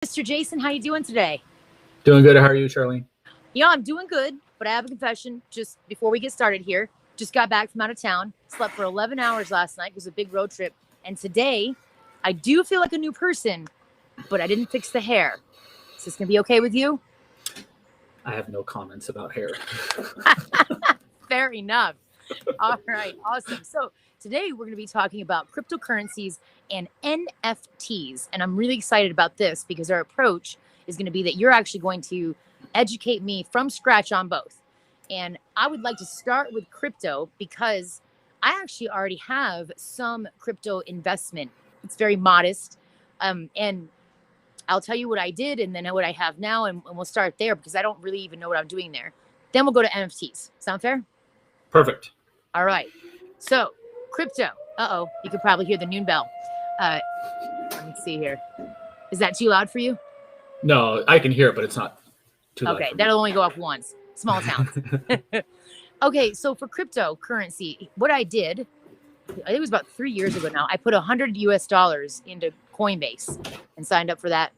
Mr. Jason, how you doing today? Doing good. How are you, Charlene? Yeah, I'm doing good, but I have a confession just before we get started here. Just got back from out of town, slept for 11 hours last night. It was a big road trip. And today, I do feel like a new person, but I didn't fix the hair. Is this going to be okay with you? I have no comments about hair. Fair enough. All right, awesome. So today we're going to be talking about cryptocurrencies and NFTs. And I'm really excited about this because our approach is going to be that you're actually going to educate me from scratch on both. And I would like to start with crypto because I actually already have some crypto investment. It's very modest. And I'll tell you what I did and then what I have now. And we'll start there because I don't really even know what I'm doing there. Then we'll go to NFTs. Sound fair? Perfect. All right. So, crypto. Uh-oh. You could probably hear the noon bell. Let me see here. Is that too loud for you? No, I can hear it, but it's not too loud. Okay. That'll only go off once. Small towns. Okay. So, for cryptocurrency, what I did, I think it was about 3 years ago now, I put $100 into Coinbase and signed up for that.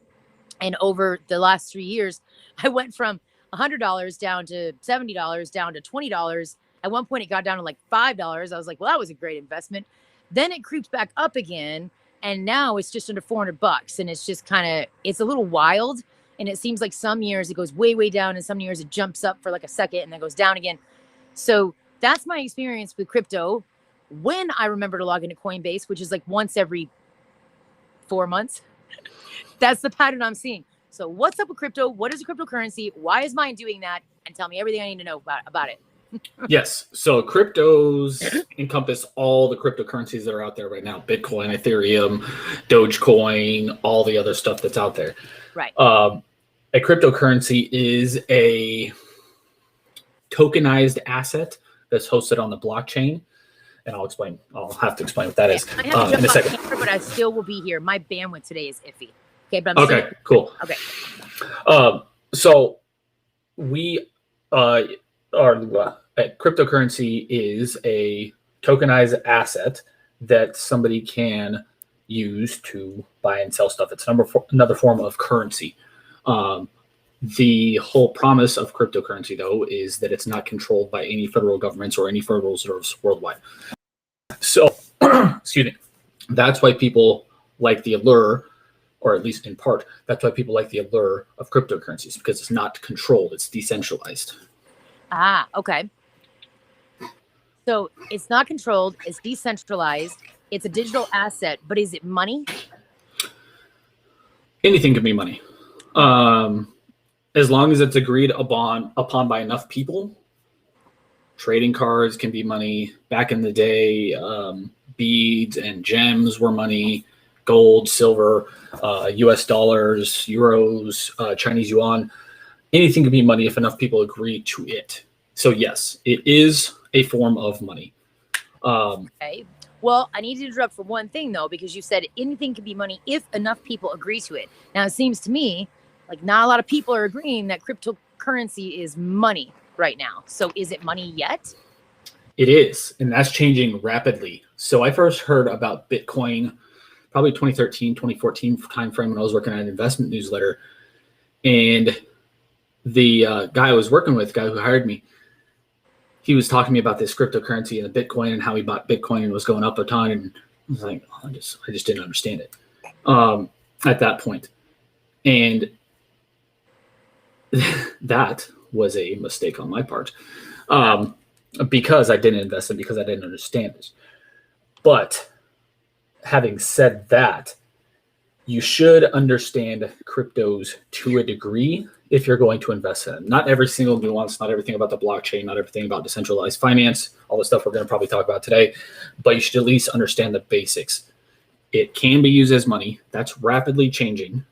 And over the last 3 years, I went from $100 down to $70, down to $20. At one point, it got down to like $5. I was like, well, that was a great investment. Then it creeps back up again. And now it's just under $400. And it's just it's a little wild. And it seems like some years it goes way, way down. And some years it jumps up for like a second and then goes down again. So that's my experience with crypto. When I remember to log into Coinbase, which is like once every 4 months, that's the pattern I'm seeing. So what's up with crypto? What is a cryptocurrency? Why is mine doing that? And tell me everything I need to know about it. Yes. So cryptos encompass all the cryptocurrencies that are out there right now. Bitcoin, Ethereum, Dogecoin, all the other stuff that's out there. Right. A cryptocurrency is a tokenized asset that's hosted on the blockchain. And I'll have to explain what that is I have to in a second. Camera, but I still will be here. My bandwidth today is iffy. Okay, but I'm cool. Okay. So we cryptocurrency is a tokenized asset that somebody can use to buy and sell stuff. It's another form of currency. The whole promise of cryptocurrency, though, is that it's not controlled by any federal governments or any federal reserves worldwide. So, excuse me, that's why people like the allure, or at least in part, that's why people like the allure of cryptocurrencies, because it's not controlled, it's decentralized. Ah, okay. So it's not controlled, it's decentralized, it's a digital asset, but is it money? Anything can be money. As long as it's agreed upon by enough people. Trading cards can be money. Back in the day, beads and gems were money. Gold, silver, US dollars, euros, Chinese yuan. Anything can be money if enough people agree to it. So yes, it is a form of money. Okay. Well, I need to interrupt for one thing, though, because you said anything can be money if enough people agree to it. Now, it seems to me like not a lot of people are agreeing that cryptocurrency is money right now. So is it money yet? It is, and that's changing rapidly. So I first heard about Bitcoin probably 2013, 2014 timeframe when I was working on an investment newsletter. And the guy I was working with, the guy who hired me, he was talking to me about this cryptocurrency and the Bitcoin and how he bought Bitcoin and was going up a ton. And I was like, I just didn't understand it at that point. And that was a mistake on my part because I didn't invest in it, because I didn't understand it. But having said that, you should understand cryptos to a degree if you're going to invest in them. Not every single nuance, not everything about the blockchain, not everything about decentralized finance, all the stuff we're going to probably talk about today, but you should at least understand the basics. It can be used as money. That's rapidly changing.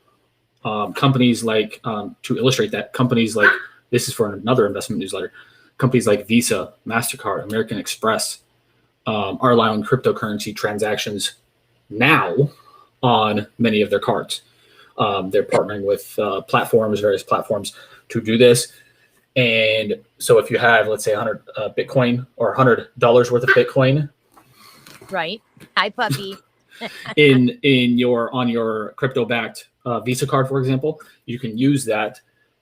Companies like, to illustrate that, companies like, this is for another investment newsletter, companies like Visa, MasterCard, American Express are allowing cryptocurrency transactions now on many of their cards. They're partnering with various platforms to do this. And so if you have, let's say, 100 Bitcoin or $100 worth of Bitcoin, right? Hi, puppy. on your crypto-backed Visa card, for example, you can use that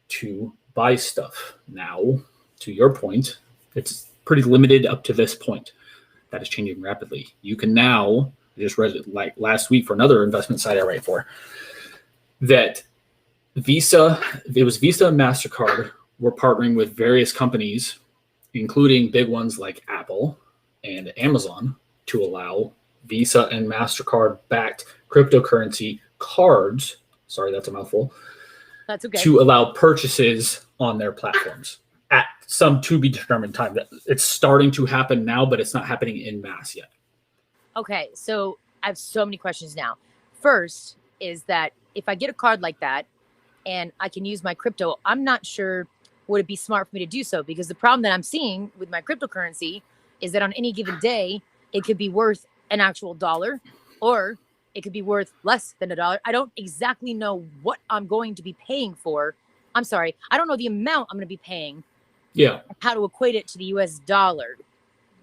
to buy stuff. Now, to your point, it's pretty limited up to this point. That is changing rapidly. You can now, I just read it like last week for another investment site I write for, that Visa, it was Visa and MasterCard were partnering with various companies, including big ones like Apple and Amazon, to allow Visa and MasterCard backed cryptocurrency cards. Sorry, that's a mouthful. That's okay. To allow purchases on their platforms at some to be determined time. It's starting to happen now, but it's not happening in mass yet. Okay, so I have so many questions now. First is that if I get a card like that and I can use my crypto, I'm not sure would it be smart for me to do so, because the problem that I'm seeing with my cryptocurrency is that on any given day, it could be worth an actual dollar or it could be worth less than $1. I don't exactly know what I'm going to be paying for. I'm sorry, I don't know the amount I'm going to be paying. Yeah. How to equate it to the US dollar.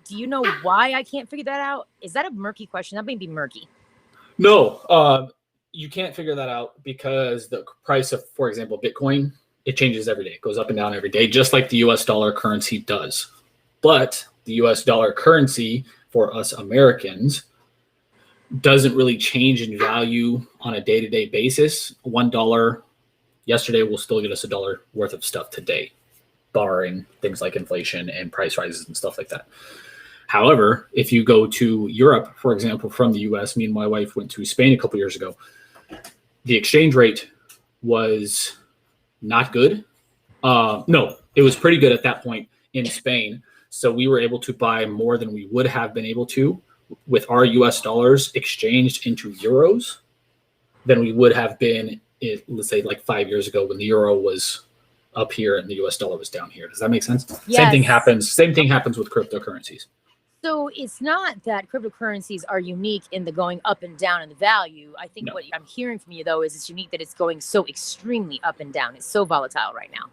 Do you know why I can't figure that out? Is that a murky question? That may be murky. No, you can't figure that out because the price of, for example, Bitcoin, it changes every day. It goes up and down every day, just like the US dollar currency does. But the US dollar currency for us Americans doesn't really change in value on a day-to-day basis. $1 yesterday will still get us $1 worth of stuff today, barring things like inflation and price rises and stuff like that. However, if you go to Europe, for example, from the US, me and my wife went to Spain a couple years ago. The exchange rate was not good. No, it was pretty good at that point in Spain. So we were able to buy more than we would have been able to with our US dollars exchanged into euros than we would have been, let's say, like 5 years ago when the euro was up here and the US dollar was down here. Does that make sense? Yes. Same thing happens with cryptocurrencies. So it's not that cryptocurrencies are unique in the going up and down in the value. I think what I'm hearing from you, though, is it's unique that it's going so extremely up and down. It's so volatile right now.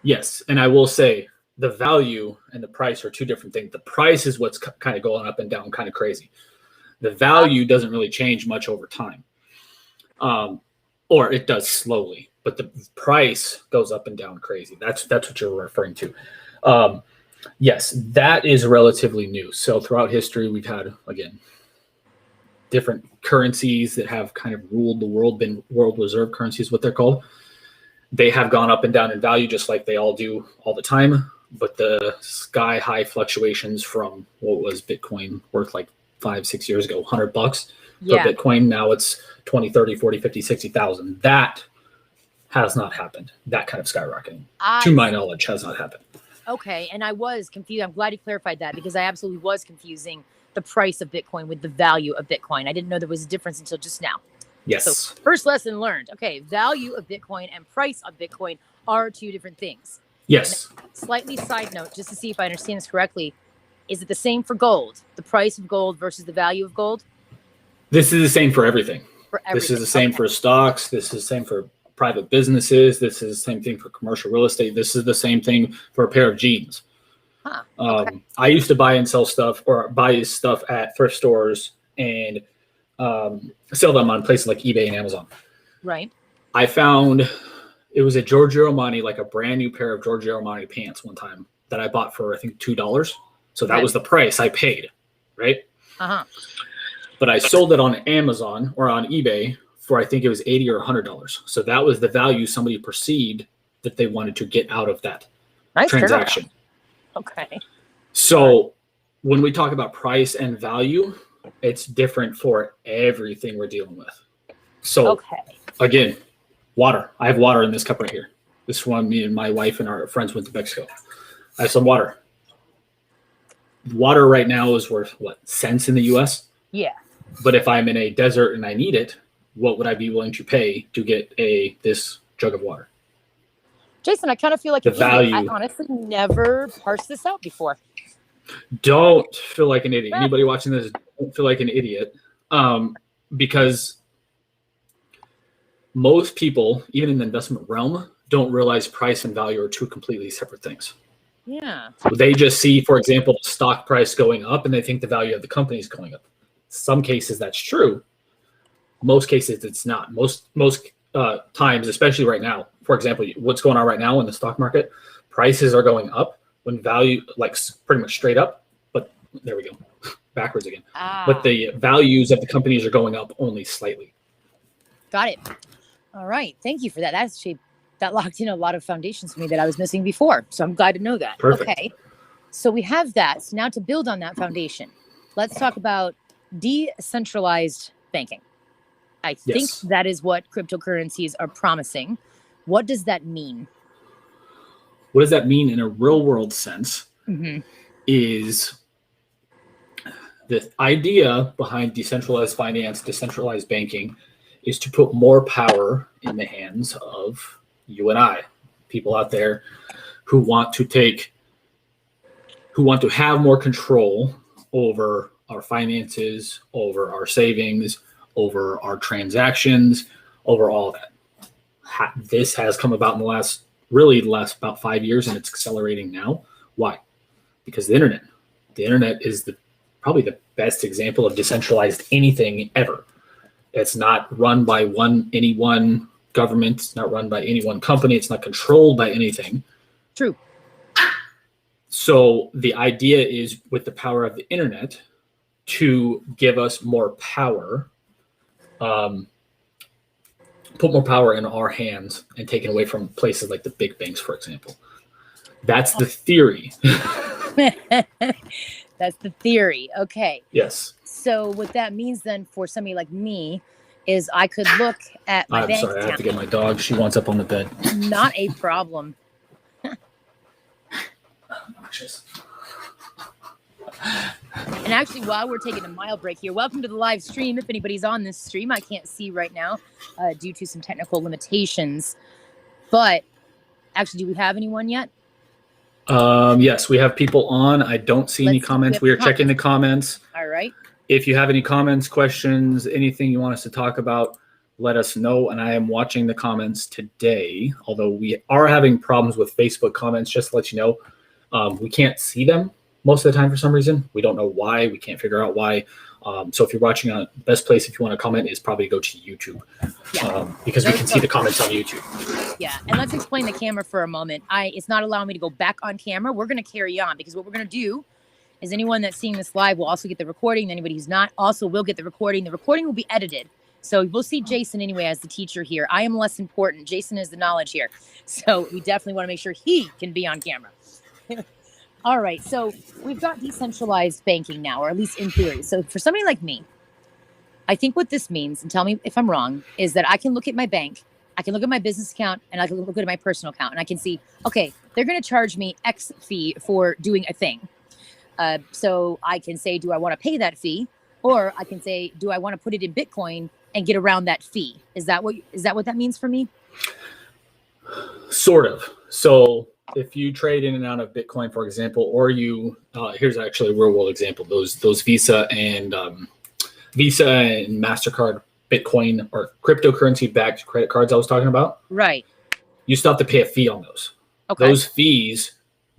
Yes. And I will say the value and the price are two different things. The price is what's kind of going up and down, kind of crazy. The value doesn't really change much over time. Or it does slowly, but the price goes up and down crazy. That's what you're referring to. Yes, that is relatively new. So throughout history, we've had, again, different currencies that have kind of ruled the world, been world reserve currencies, what they're called. They have gone up and down in value just like they all do all the time. But the sky high fluctuations from what was Bitcoin worth like 5-6 years ago, $100 for Bitcoin. Now it's 20, 30, 40, 50, 60,000. That has not happened. That kind of skyrocketing, to my knowledge, has not happened. Okay. And I was confused. I'm glad you clarified that, because I absolutely was confusing the price of Bitcoin with the value of Bitcoin. I didn't know there was a difference until just now. Yes. So first lesson learned. Okay. Value of Bitcoin and price of Bitcoin are two different things. Yes. And slightly side note, just to see if I understand this correctly. Is it the same for gold? The price of gold versus the value of gold? This is the same for everything. This is the same Okay. for stocks. This is the same for private businesses. This is the same thing for commercial real estate. This is the same thing for a pair of jeans. Huh. Okay. I used to buy and sell stuff, or buy stuff at thrift stores and sell them on places like eBay and Amazon. Right. I found it was a Giorgio Armani, like a brand new pair of Giorgio Armani pants one time that I bought for, I think, $2. So that was the price I paid, right? Uh-huh. But I sold it on Amazon or on eBay for, I think it was $80 or $100. So that was the value somebody perceived that they wanted to get out of that transaction. Okay. So when we talk about price and value, it's different for everything we're dealing with. So again, water. I have water in this cup right here. This one, me and my wife and our friends went to Mexico. I have some water. Water right now is worth what, cents in the US? Yeah. But if I'm in a desert and I need it, what would I be willing to pay to get this jug of water? Jason, I kind of feel like the value. I honestly never parsed this out before. Don't feel like an idiot. Anybody watching this, don't feel like an idiot. Because most people, even in the investment realm, don't realize price and value are two completely separate things. Yeah. They just see, for example, the stock price going up and they think the value of the company is going up. Some cases that's true. Most cases it's not. Most times, especially right now. For example, what's going on right now in the stock market, prices are going up when value, like pretty much straight up, but there we go, backwards again. But the values of the companies are going up only slightly. Got it. All right. Thank you for that. That locked in a lot of foundations for me that I was missing before. So I'm glad to know that. Perfect. Okay. So we have that. So now to build on that foundation, let's talk about decentralized banking. I think that is what cryptocurrencies are promising. What does that mean? What does that mean in a real world sense? Is the idea behind decentralized finance, decentralized banking, is to put more power in the hands of you and I, people out there who want to have more control over our finances, over our savings, over our transactions, over all that. This has come about in the last about 5 years, and it's accelerating now. Why? Because the internet is probably the best example of decentralized anything ever. It's not run by any one government. It's not run by any one company. It's not controlled by anything. True. So the idea is, with the power of the internet, to give us more power, put more power in our hands and take it away from places like the big banks, for example. That's the theory. That's the theory. Okay. Yes. So what that means then for somebody like me is I could look at my bank account. I have to get my dog. She wants up on the bed. Not a problem. And actually, while we're taking a mild break here, welcome to the live stream. If anybody's on this stream, I can't see right now due to some technical limitations. But actually, do we have anyone yet? Yes, we have people on. I don't see any comments. We are checking the comments. All right. If you have any comments, questions, anything you want us to talk about, let us know. And I am watching the comments today, although we are having problems with Facebook comments, just to let you know. We can't see them most of the time for some reason. We don't know why. We can't figure out why. So if you're watching, the best place if you want to comment is probably go to YouTube, because we can see the comments on YouTube. Yeah, and let's explain the camera for a moment. It's not allowing me to go back on camera. We're going to carry on, because what we're going to do is anyone that's seeing this live will also get the recording. Anybody who's not also will get the recording. The recording will be edited. So we'll see Jason anyway as the teacher here. I am less important. Jason is the knowledge here. So we definitely want to make sure he can be on camera. All right, so we've got decentralized banking now, or at least in theory. So for somebody like me, I think what this means, and tell me if I'm wrong, is that I can look at my bank, I can look at my business account, and I can look at my personal account, and I can see, okay, they're going to charge me X fee for doing a thing. So I can say, do I want to pay that fee? Or I can say, do I want to put it in Bitcoin and get around that fee? Is that what that means for me? Sort of. So if you trade in and out of Bitcoin, for example, or here's actually a real world example. Those Visa and MasterCard Bitcoin or cryptocurrency backed credit cards I was talking about. Right. You still have to pay a fee on those. Okay. Those fees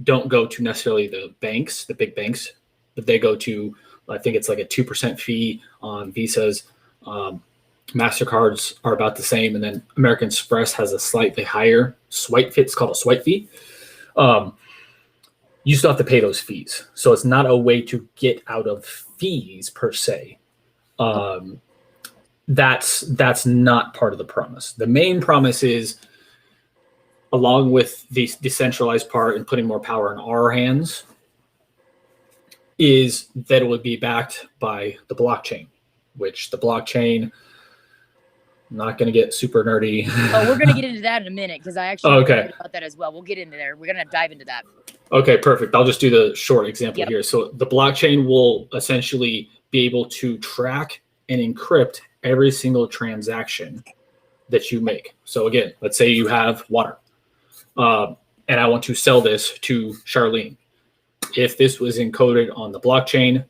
don't go to necessarily the banks, the big banks, but they go to, I think it's like a 2% fee on Visas. MasterCards are about the same. And then American Express has a slightly higher swipe fee. It's called a swipe fee. You still have to pay those fees. So it's not a way to get out of fees per se. That's not part of the promise. The main promise is, along with the decentralized part and putting more power in our hands, is that it would be backed by the blockchain, which the blockchain, I'm not going to get super nerdy. Oh, we're going to get into that in a minute, because I actually heard about that as well. We'll get into there. We're going to dive into that. Okay, perfect. I'll just do the short example here. So the blockchain will essentially be able to track and encrypt every single transaction that you make. So again, let's say you have water, and I want to sell this to Charlene. If this was encoded on the blockchain,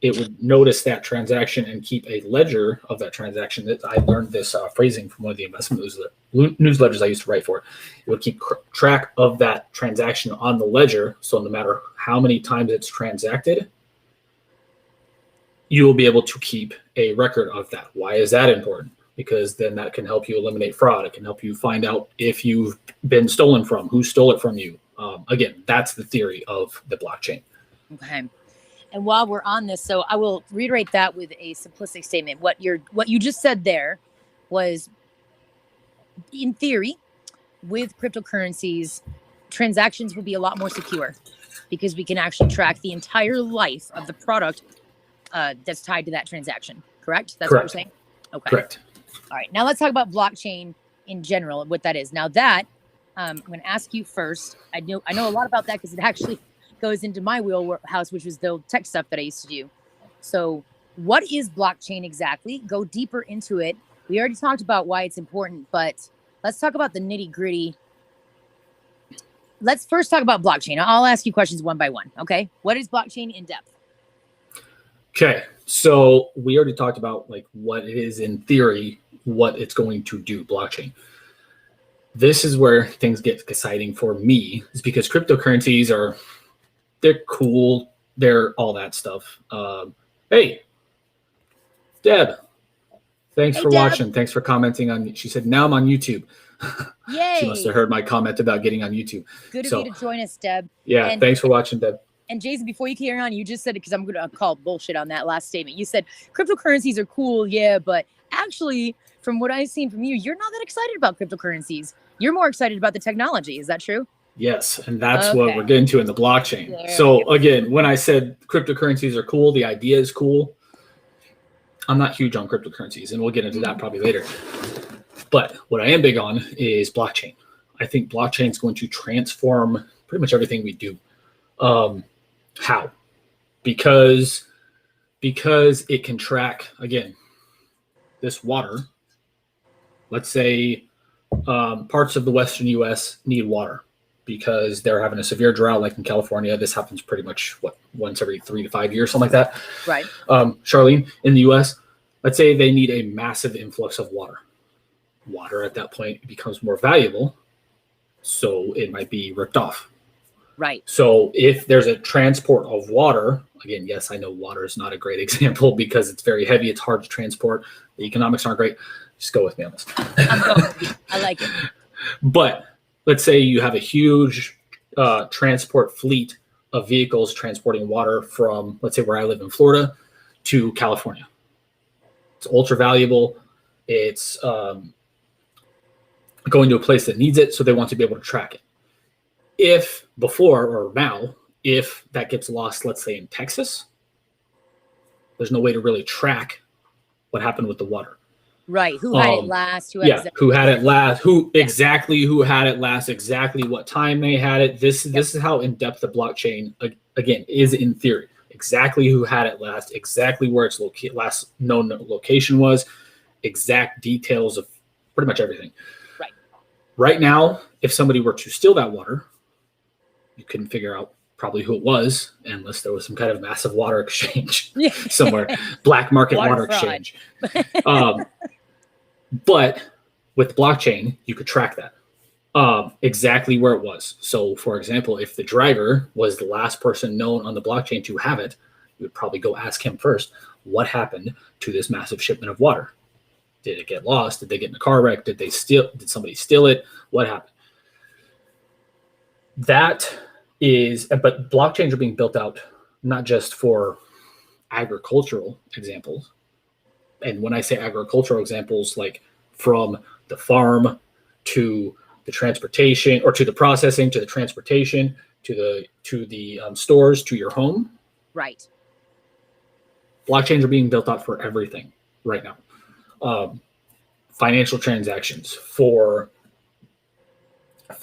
it would notice that transaction and keep a ledger of that transaction. That I learned this phrasing from one of the investment newsletters I used to write for. It would keep track of that transaction on the ledger. So no matter how many times it's transacted, you will be able to keep a record of that. Why is that important? because then that can help you eliminate fraud. It can help you find out if you've been stolen from, who stole it from you. Again, that's the theory of the blockchain. Okay. And while we're on this, so I will reiterate that with a simplistic statement. What you just said there was, in theory, with cryptocurrencies, transactions will be a lot more secure because we can actually track the entire life of the product that's tied to that transaction. Correct? That's Correct. what you're saying? Okay. Correct. All right. Now let's talk about blockchain in general and what that is. Now that I'm going to ask you first. I know a lot about that because it actually goes into my wheelhouse, which was the tech stuff that I used to do. So what is blockchain exactly? Go deeper into it. We already talked about why it's important, but let's talk about the nitty gritty. Let's first talk about blockchain. I'll ask you questions one by one. Okay. What is blockchain in depth? Okay. So we already talked about like what it is in theory, what it's going to do, blockchain. This is where things get exciting for me, is because cryptocurrencies they're cool. They're all that stuff. Hey, Deb, thanks for watching. Thanks for commenting on. She said, now I'm on YouTube. Yay. She must have heard my comment about getting on YouTube. Good of you to join us, Deb. Yeah, thanks for watching, Deb. And Jason, before you carry on, you just said it because I'm going to call bullshit on that last statement. You said cryptocurrencies are cool, yeah, but actually, from what I've seen from you, you're not that excited about cryptocurrencies. You're more excited about the technology. Is that true? Yes, and that's what we're getting to in the blockchain. So again, when I said cryptocurrencies are cool, the idea is cool. I'm not huge on cryptocurrencies, and we'll get into that probably later. But what I am big on is blockchain. I think blockchain is going to transform pretty much everything we do. How? Because it can track, again, this water. Let's say parts of the Western U.S. need water because they're having a severe drought, like in California. This happens pretty much, once every 3 to 5 years, something like that. Right. Charlene, in the U.S., let's say they need a massive influx of water. Water at that point becomes more valuable, so it might be ripped off. Right. So if there's a transport of water, again, yes, I know water is not a great example because it's very heavy. It's hard to transport. The economics aren't great. Just go with me on this. I'm going with you. I like it. But let's say you have a huge transport fleet of vehicles transporting water from, let's say where I live in Florida, to California. It's ultra valuable. It's going to a place that needs it, so they want to be able to track it. If before or now, if that gets lost, let's say in Texas, there's no way to really track what happened with the water. Right. Who had it last? Who had it last? Exactly who had it last? Exactly what time they had it. This is how in depth the blockchain again is in theory. Exactly who had it last. Exactly where its last known location was. Exact details of pretty much everything. Right. Right now, if somebody were to steal that water, you couldn't figure out probably who it was unless there was some kind of massive water exchange somewhere, black market water exchange. But with blockchain, you could track that exactly where it was. So, for example, if the driver was the last person known on the blockchain to have it, you would probably go ask him first, what happened to this massive shipment of water? Did it get lost? Did they get in a car wreck? Did somebody steal it? What happened? But blockchains are being built out not just for agricultural examples. And when I say agricultural examples, like from the farm to the transportation, or to the processing, to the transportation, to the stores, to your home. Right. Blockchains are being built out for everything right now. Financial transactions for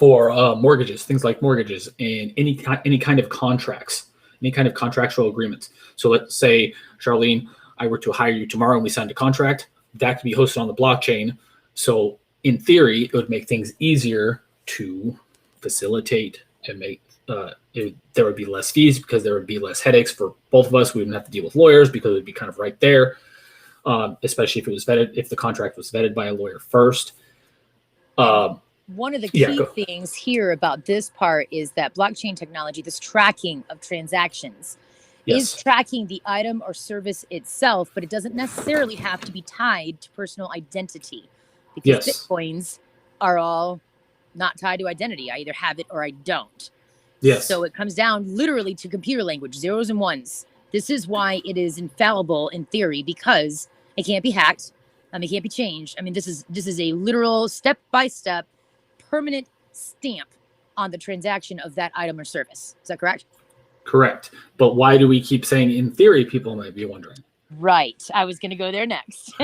mortgages, things like mortgages, and any kind of contracts, any kind of contractual agreements. So let's say, Charlene, I were to hire you tomorrow and we signed a contract, that could be hosted on the blockchain. So in theory, it would make things easier to facilitate and make there would be less fees because there would be less headaches for both of us. We wouldn't have to deal with lawyers because it would be kind of right there, especially if it was vetted, if the contract was vetted by a lawyer first. One of the key things here about this part is that blockchain technology, this tracking of transactions, is Yes. tracking the item or service itself, but it doesn't necessarily have to be tied to personal identity, because Yes. Bitcoins are all not tied to identity. I either have it or I don't. Yes. So it comes down literally to computer language, zeros and ones. This is why it is infallible in theory, because it can't be hacked. It can't be changed. I mean, this is a literal step-by-step permanent stamp on the transaction of that item or service. Is that correct? Correct. But why do we keep saying in theory, people might be wondering? Right. I was going to go there next.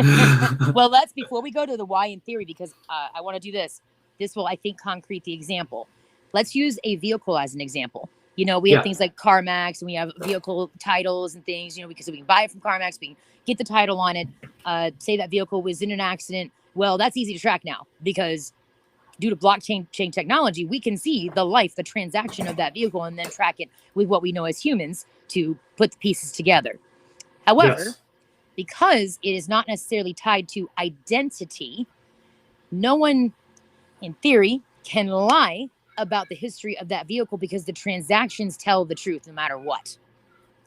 Well, before we go to the why in theory, because I want to do this. This will, I think, concrete the example. Let's use a vehicle as an example. We have things like CarMax, and we have vehicle titles and things, because we can buy it from CarMax, we can get the title on it, say that vehicle was in an accident. Well, that's easy to track now, because due to blockchain technology, we can see the transaction of that vehicle, and then track it with what we know as humans to put the pieces together. However, because it is not necessarily tied to identity, no one, in theory, can lie about the history of that vehicle, because the transactions tell the truth no matter what.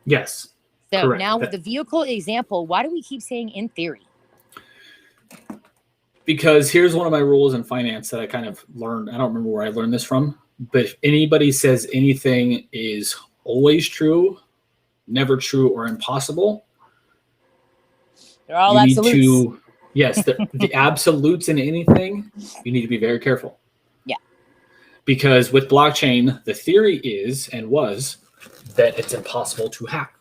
Yes. So correct. Now with the vehicle example, why do we keep saying in theory? Because here's one of my rules in finance that I kind of learned. I don't remember where I learned this from, but if anybody says anything is always true, never true, or impossible, They're all you absolutes. need to, yes, the absolutes in anything, you need to be very careful. Yeah. Because with blockchain, the theory is and was that it's impossible to hack.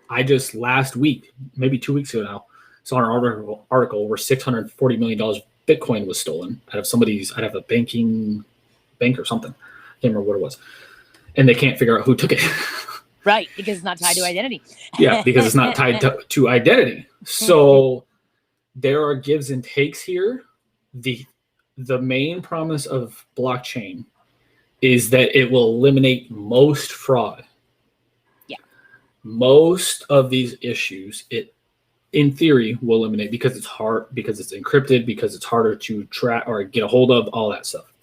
I just last week, maybe 2 weeks ago now, saw an article where $640 million Bitcoin was stolen out of a bank or something. I can't remember what it was. And they can't figure out who took it. Right, because it's not tied to identity. Yeah, because it's not tied to identity. So there are gives and takes here. The main promise of blockchain is that it will eliminate most fraud. Yeah. Most of these issues, it in theory will eliminate, because it's hard, because it's encrypted, because it's harder to track or get a hold of, all that stuff.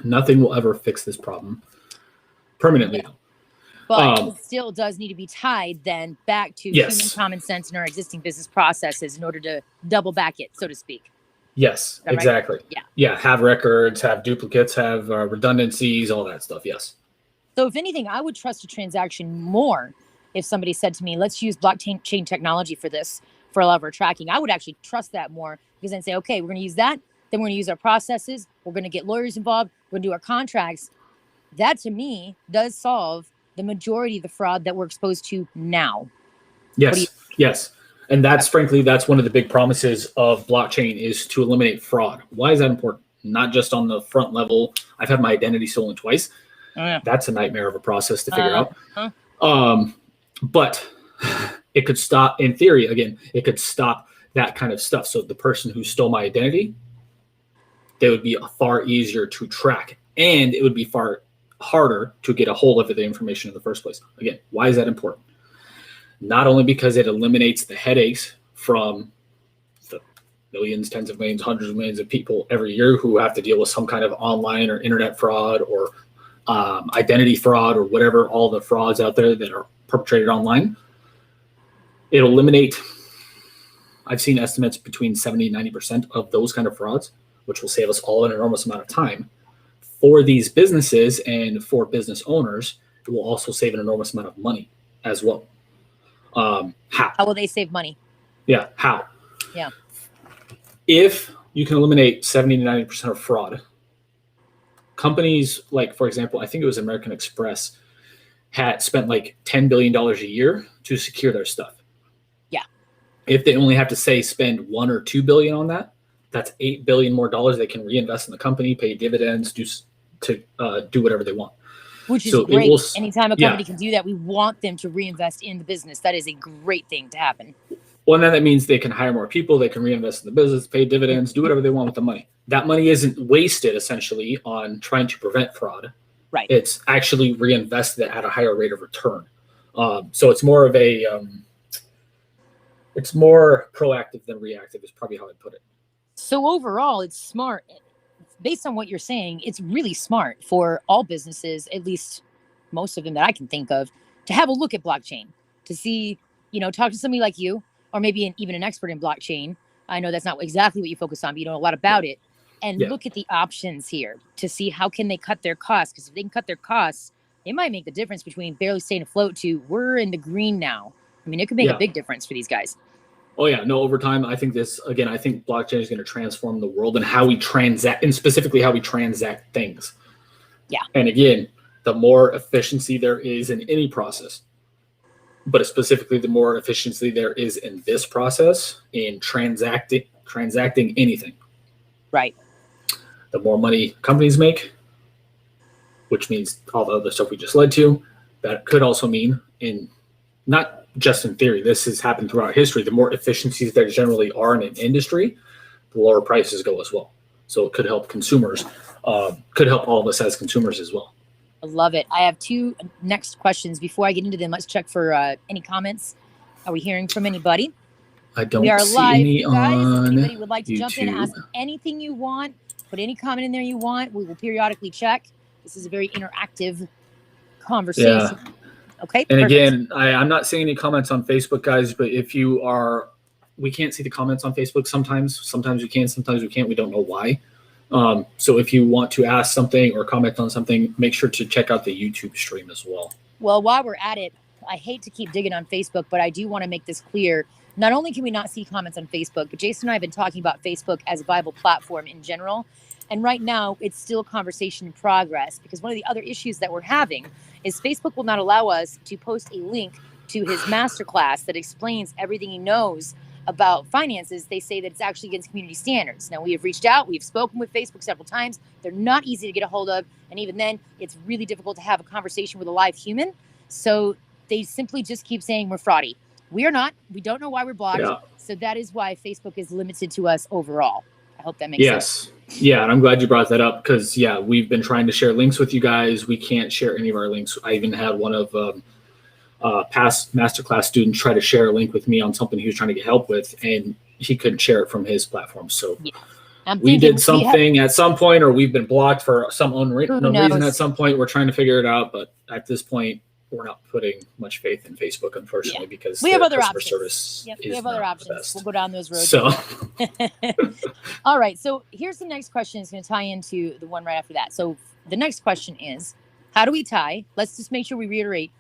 Nothing will ever fix this problem permanently, though. But it still does need to be tied then back to human common sense and our existing business processes in order to double back it, so to speak. Yes, exactly. Right? Yeah. Have records, have duplicates, have redundancies, all that stuff. Yes. So if anything, I would trust a transaction more if somebody said to me, let's use blockchain technology for this, for all of our tracking. I would actually trust that more, because then say, okay, we're going to use that. Then we're going to use our processes. We're going to get lawyers involved. We're going to do our contracts. That, to me, does solve the majority of the fraud that we're exposed to now. Yes. Yes. And that's frankly, that's one of the big promises of blockchain, is to eliminate fraud. Why is that important? Not just on the front level. I've had my identity stolen twice. That's a nightmare of a process to figure out. But it could stop, in theory, again, it could stop that kind of stuff. So the person who stole my identity, they would be far easier to track, and it would be far harder to get a hold of the information in the first place. Again, why is that important? Not only because it eliminates the headaches from the millions, tens of millions, hundreds of millions of people every year who have to deal with some kind of online or internet fraud or identity fraud or whatever, all the frauds out there that are perpetrated online. It'll eliminate, I've seen estimates between 70 and 90% of those kind of frauds, which will save us all an enormous amount of time. For these businesses and for business owners, it will also save an enormous amount of money as well. How? How will they save money? Yeah, how? Yeah. If you can eliminate 70 to 90% of fraud, companies like, for example, I think it was American Express, had spent like $10 billion a year to secure their stuff. Yeah. If they only have to spend $1 or $2 billion on that, that's $8 billion more dollars they can reinvest in the company, pay dividends, do whatever they want. Which is great. Anytime a company can do that, we want them to reinvest in the business. That is a great thing to happen. Well, and then that means they can hire more people, they can reinvest in the business, pay dividends, do whatever they want with the money. That money isn't wasted, essentially, on trying to prevent fraud. Right. It's actually reinvested at a higher rate of return. So it's more of a, it's more proactive than reactive is probably how I'd put it. So overall, it's smart. Based on what you're saying, it's really smart for all businesses, at least most of them that I can think of, to have a look at blockchain, to see, talk to somebody like you, or maybe even an expert in blockchain. I know that's not exactly what you focus on, but you know a lot about it. And look at the options here to see how can they cut their costs. Because if they can cut their costs, it might make the difference between barely staying afloat to we're in the green now. I mean, it could make a big difference for these guys. Oh yeah, no, over time, I think blockchain is going to transform the world and how we transact, and specifically how we transact things. Yeah. And again, the more efficiency there is in any process, but specifically the more efficiency there is in this process in transacting anything. Right. The more money companies make, which means all the other stuff we just led to, that could also mean not just in theory, this has happened throughout history. The more efficiencies there generally are in an industry, the lower prices go as well. So it could help consumers, could help all of us as consumers as well. I love it. I have two next questions. Before I get into them, let's check for any comments. Are we hearing from anybody? I don't we are see live, any guys. on If anybody would like to YouTube. jump in, ask anything you want, put any comment in there you want. We will periodically check. This is a very interactive conversation. Yeah. Okay. And perfect. again, I'm not seeing any comments on Facebook, guys, but if you are, we can't see the comments on Facebook sometimes. Sometimes we can, sometimes we can't. We don't know why. So if you want to ask something or comment on something, make sure to check out the YouTube stream as well. Well, while we're at it, I hate to keep digging on Facebook, but I do want to make this clear. Not only can we not see comments on Facebook, but Jason and I have been talking about Facebook as a viable platform in general. And right now, it's still a conversation in progress because one of the other issues that we're having is Facebook will not allow us to post a link to his masterclass that explains everything he knows about finances. They say that it's actually against community standards. Now, we have reached out. We've spoken with Facebook several times. They're not easy to get a hold of. And even then, it's really difficult to have a conversation with a live human. So they simply just keep saying we're fraudy. We are not. We don't know why we're blocked. Yeah. So that is why Facebook is limited to us overall. I hope that makes sense. Yeah, and I'm glad you brought that up because, we've been trying to share links with you guys. We can't share any of our links. I even had one of past masterclass students try to share a link with me on something he was trying to get help with, and he couldn't share it from his platform. So we did something at some point, or we've been blocked for some unknown reason at some point. We're trying to figure it out, but at this point, we're not putting much faith in Facebook, unfortunately, because we have other options. Service we have other options. We'll go down those roads. So, all right. So here's the next question. It's going to tie into the one right after that. So the next question is, how do we tie? Let's just make sure we reiterate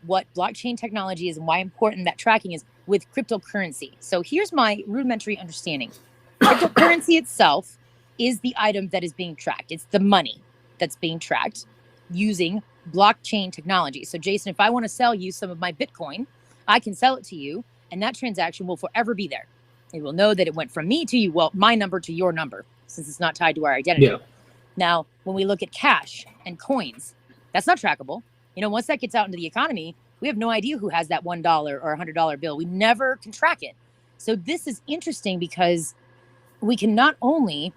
what blockchain technology is and why important that tracking is with cryptocurrency. So here's my rudimentary understanding. Cryptocurrency itself is the item that is being tracked. It's the money that's being tracked using blockchain technology. So Jason, if I want to sell you some of my Bitcoin, I can sell it to you and that transaction will forever be there. It will know that it went from me to you, well, my number to your number, since it's not tied to our identity. Yeah. Now, when we look at cash and coins, that's not trackable. Once that gets out into the economy, we have no idea who has that $1 or $100 bill. We never can track it. So this is interesting because we can not only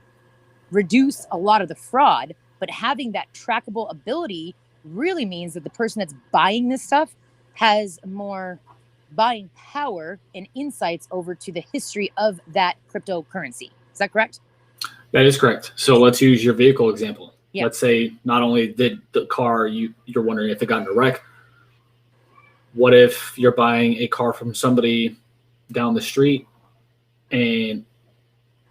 reduce a lot of the fraud, but having that trackable ability really means that the person that's buying this stuff has more buying power and insights over to the history of that cryptocurrency. Is that correct? That is correct. So let's use your vehicle example. Yeah. Let's say not only did the car, you're wondering if it got in a wreck. What if you're buying a car from somebody down the street and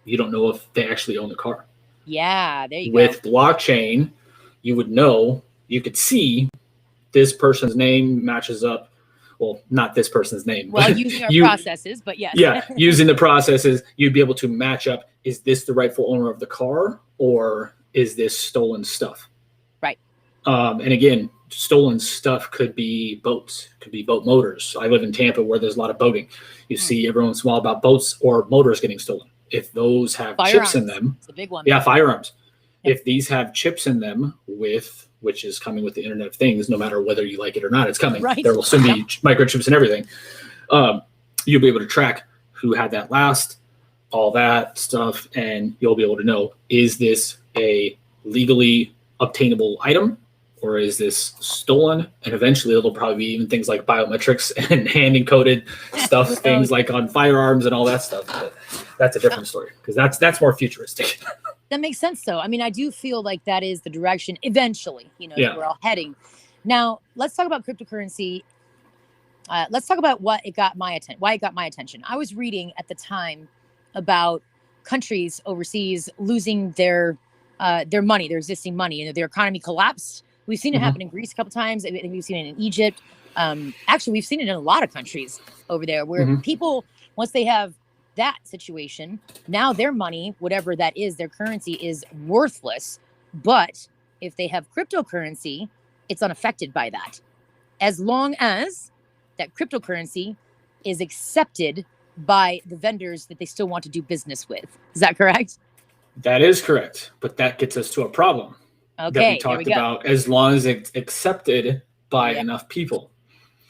you don't know if they actually own the car? Yeah, there you go. With blockchain, you would know, you could see this person's name matches up. Well, not this person's name. Well, using our processes, but yes. Yeah, using the processes, you'd be able to match up, is this the rightful owner of the car or is this stolen stuff? Right. And again, stolen stuff could be boats, could be boat motors. I live in Tampa where there's a lot of boating. You see every once in a while about boats or motors getting stolen. If those have chips in them. It's a big one. Yeah, firearms. Yep. If these have chips in them which is coming with the Internet of Things, no matter whether you like it or not, it's coming. Right. There will soon be microchips and everything. You'll be able to track who had that last, all that stuff, and you'll be able to know, is this a legally obtainable item or is this stolen? And eventually it'll probably be even things like biometrics and hand encoded stuff, things like on firearms and all that stuff. But that's a different story because that's more futuristic. That makes sense, though. I mean, I do feel like that is the direction eventually, we're all heading. Now, let's talk about cryptocurrency Let's talk about why it got my attention. I was reading at the time about countries overseas losing their money, their existing money, and their economy collapsed. We've seen it happen in Greece a couple times. We've seen it in Egypt. Actually, we've seen it in a lot of countries over there where people, once they have that situation, now their money, whatever that is, their currency is worthless. But if they have cryptocurrency, it's unaffected by that, as long as that cryptocurrency is accepted by the vendors that they still want to do business with. Is that correct? That is correct. But that gets us to a problem that we talked about, as long as it's accepted by enough people.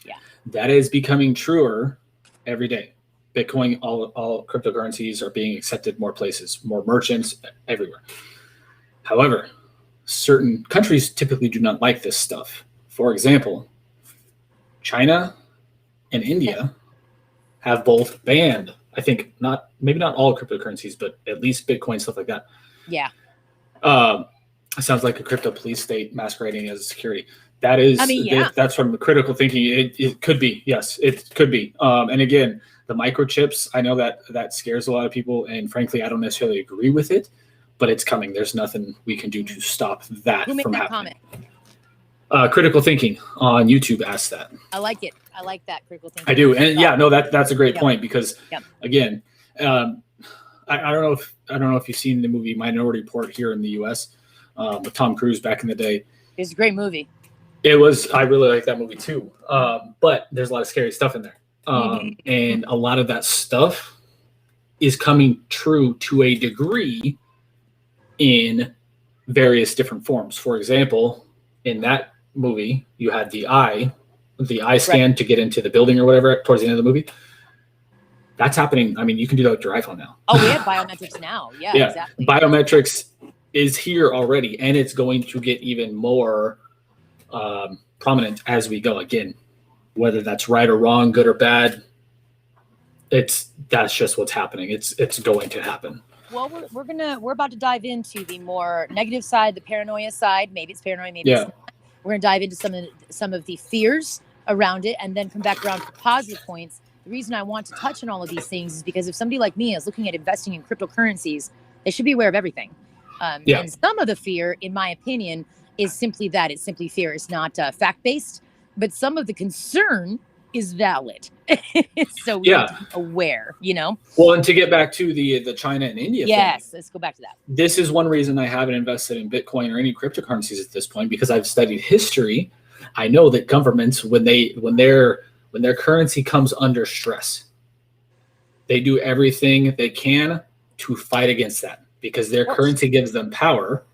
Yeah. That is becoming truer every day. Bitcoin, all cryptocurrencies are being accepted more places, more merchants everywhere. However, certain countries typically do not like this stuff. For example, China and India have both banned, I think, maybe not all cryptocurrencies, but at least Bitcoin, stuff like that. Yeah. It sounds like a crypto police state masquerading as security. That is, that's from the critical thinking. It could be, yes, it could be. And again, the microchips, I know that scares a lot of people, and frankly, I don't necessarily agree with it, but it's coming. There's nothing we can do to stop that from happening. Comment? Critical thinking on YouTube asked that. I like it. I like that critical thinking. I do, and that's a great point because again, I don't know if you've seen the movie Minority Report here in the U.S. With Tom Cruise back in the day. It was a great movie. It was. I really like that movie too. But there's a lot of scary stuff in there, and a lot of that stuff is coming true to a degree in various different forms. For example, in that movie, you had the eye scan to get into the building or whatever towards the end of the movie. That's happening. I mean, you can do that with your iPhone now. Oh, we have biometrics now. Yeah, exactly. Biometrics is here already, and it's going to get even more prominent as we go. Again, whether that's right or wrong, good or bad, that's just what's happening. It's going to happen. Well, we're about to dive into the more negative side, the paranoia side. Maybe it's paranoia, maybe it's not. We're going to dive into some of the fears around it, and then come back around to positive points. The reason I want to touch on all of these things is because if somebody like me is looking at investing in cryptocurrencies, they should be aware of everything. And some of the fear, in my opinion, is simply that. It's simply fear. It's not fact-based, but some of the concern is valid. So we have to be aware, Well, and to get back to the China and India thing, let's go back to that. This is one reason I haven't invested in Bitcoin or any cryptocurrencies at this point, because I've studied history. I know that governments, when their currency comes under stress, they do everything they can to fight against that, because their currency gives them power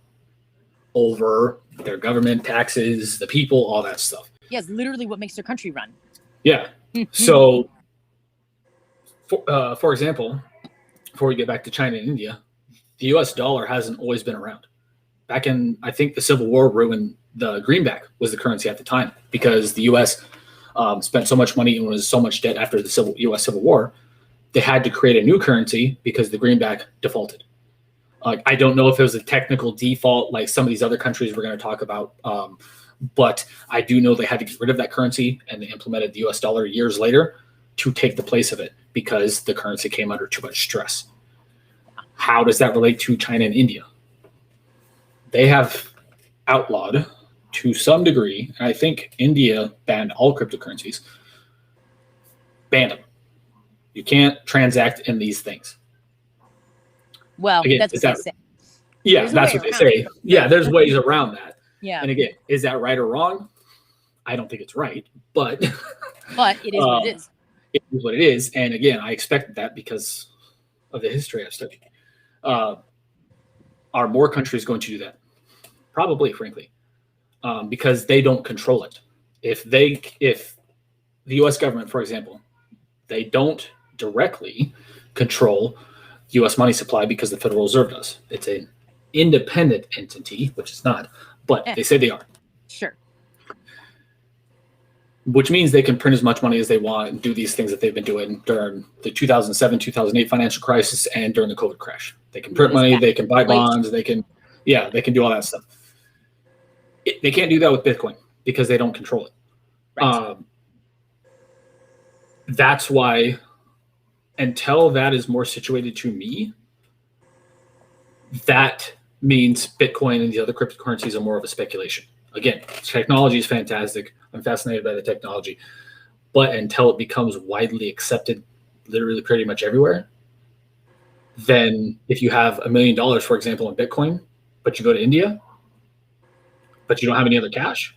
over their government, taxes, the people, all that stuff. Yeah, it's literally what makes their country run. Yeah. So, for example, before we get back to China and India, the U.S. dollar hasn't always been around. Back in, I think, the Civil War ruined the greenback was the currency at the time, because the U.S. Spent so much money and was so much debt after the U.S. Civil War. They had to create a new currency because the greenback defaulted. I don't know if it was a technical default like some of these other countries we're going to talk about, but I do know they had to get rid of that currency, and they implemented the U.S. dollar years later to take the place of it because the currency came under too much stress. How does that relate to China and India? They have outlawed, to some degree, and I think India banned all cryptocurrencies, banned them. You can't transact in these things. Well, again, that's what they say. Yeah, that's what they say. Yeah, there's ways around that. Yeah. And again, is that right or wrong? I don't think it's right, but it is what it is. It is what it is. And again, I expected that because of the history I've studied. Are more countries going to do that? Probably, frankly, because they don't control it. If the U.S. government, for example, they don't directly control U.S. money supply because the Federal Reserve does. It's an independent entity, which it's not, but they say they are. Sure. Which means they can print as much money as they want and do these things that they've been doing during the 2007, 2008 financial crisis and during the COVID crash. They can print money, they can buy bonds, they can do all that stuff. They can't do that with Bitcoin because they don't control it. Right. that's why until that is more situated to me, that means Bitcoin and the other cryptocurrencies are more of a speculation. Again, technology is fantastic. I'm fascinated by the technology. But until it becomes widely accepted, literally pretty much everywhere, then if you have $1 million, for example, in Bitcoin, but you go to India, but you don't have any other cash,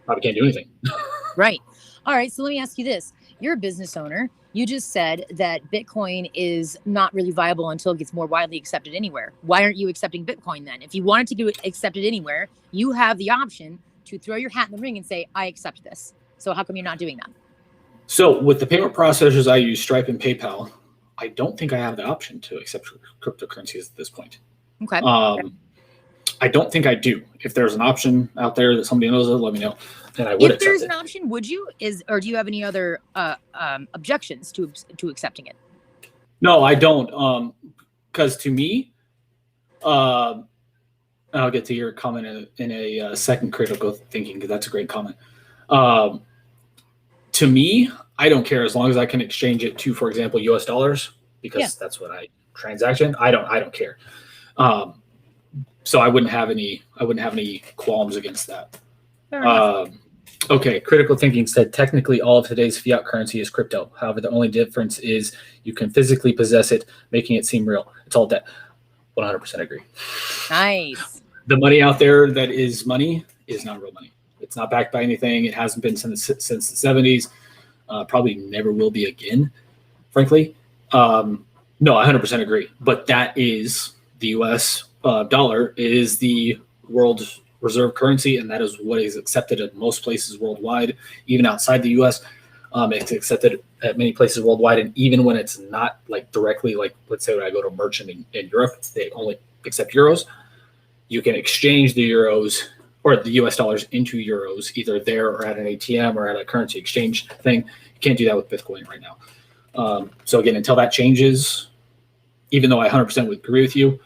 probably can't do anything. Right. All right. So let me ask you this. You're a business owner. You just said that Bitcoin is not really viable until it gets more widely accepted anywhere. Why aren't you accepting Bitcoin then? If you wanted to get accepted anywhere, you have the option to throw your hat in the ring and say, I accept this. So how come you're not doing that? So with the payment processors I use, Stripe and PayPal, I don't think I have the option to accept cryptocurrencies at this point. Okay. I don't think I do. If there's an option out there that somebody knows of, let me know. And I would if there's accept an option, would you? Or do you have any other objections to accepting it? No, I don't. Because to me, I'll get to your comment in a second, critical thinking, because that's a great comment. To me, I don't care as long as I can exchange it to, for example, US dollars, because that's what I transaction. I don't care. So I wouldn't have any qualms against that. Okay, critical thinking said technically all of today's fiat currency is crypto. However, the only difference is you can physically possess it, making it seem real. It's all debt. 100% agree. Nice. The money out there that is money is not real money. It's not backed by anything. It hasn't been since the 70s. Probably never will be again, frankly. No, 100% agree. But that is the U.S. Dollar is the world reserve currency, and that is what is accepted at most places worldwide, even outside the U.S. It's accepted at many places worldwide, and even when it's not like directly, like let's say when I go to a merchant in Europe, they only accept euros. You can exchange the euros or the U.S. dollars into euros either there or at an ATM or at a currency exchange thing. You can't do that with Bitcoin right now. So again, until that changes, even though I 100% would agree with you,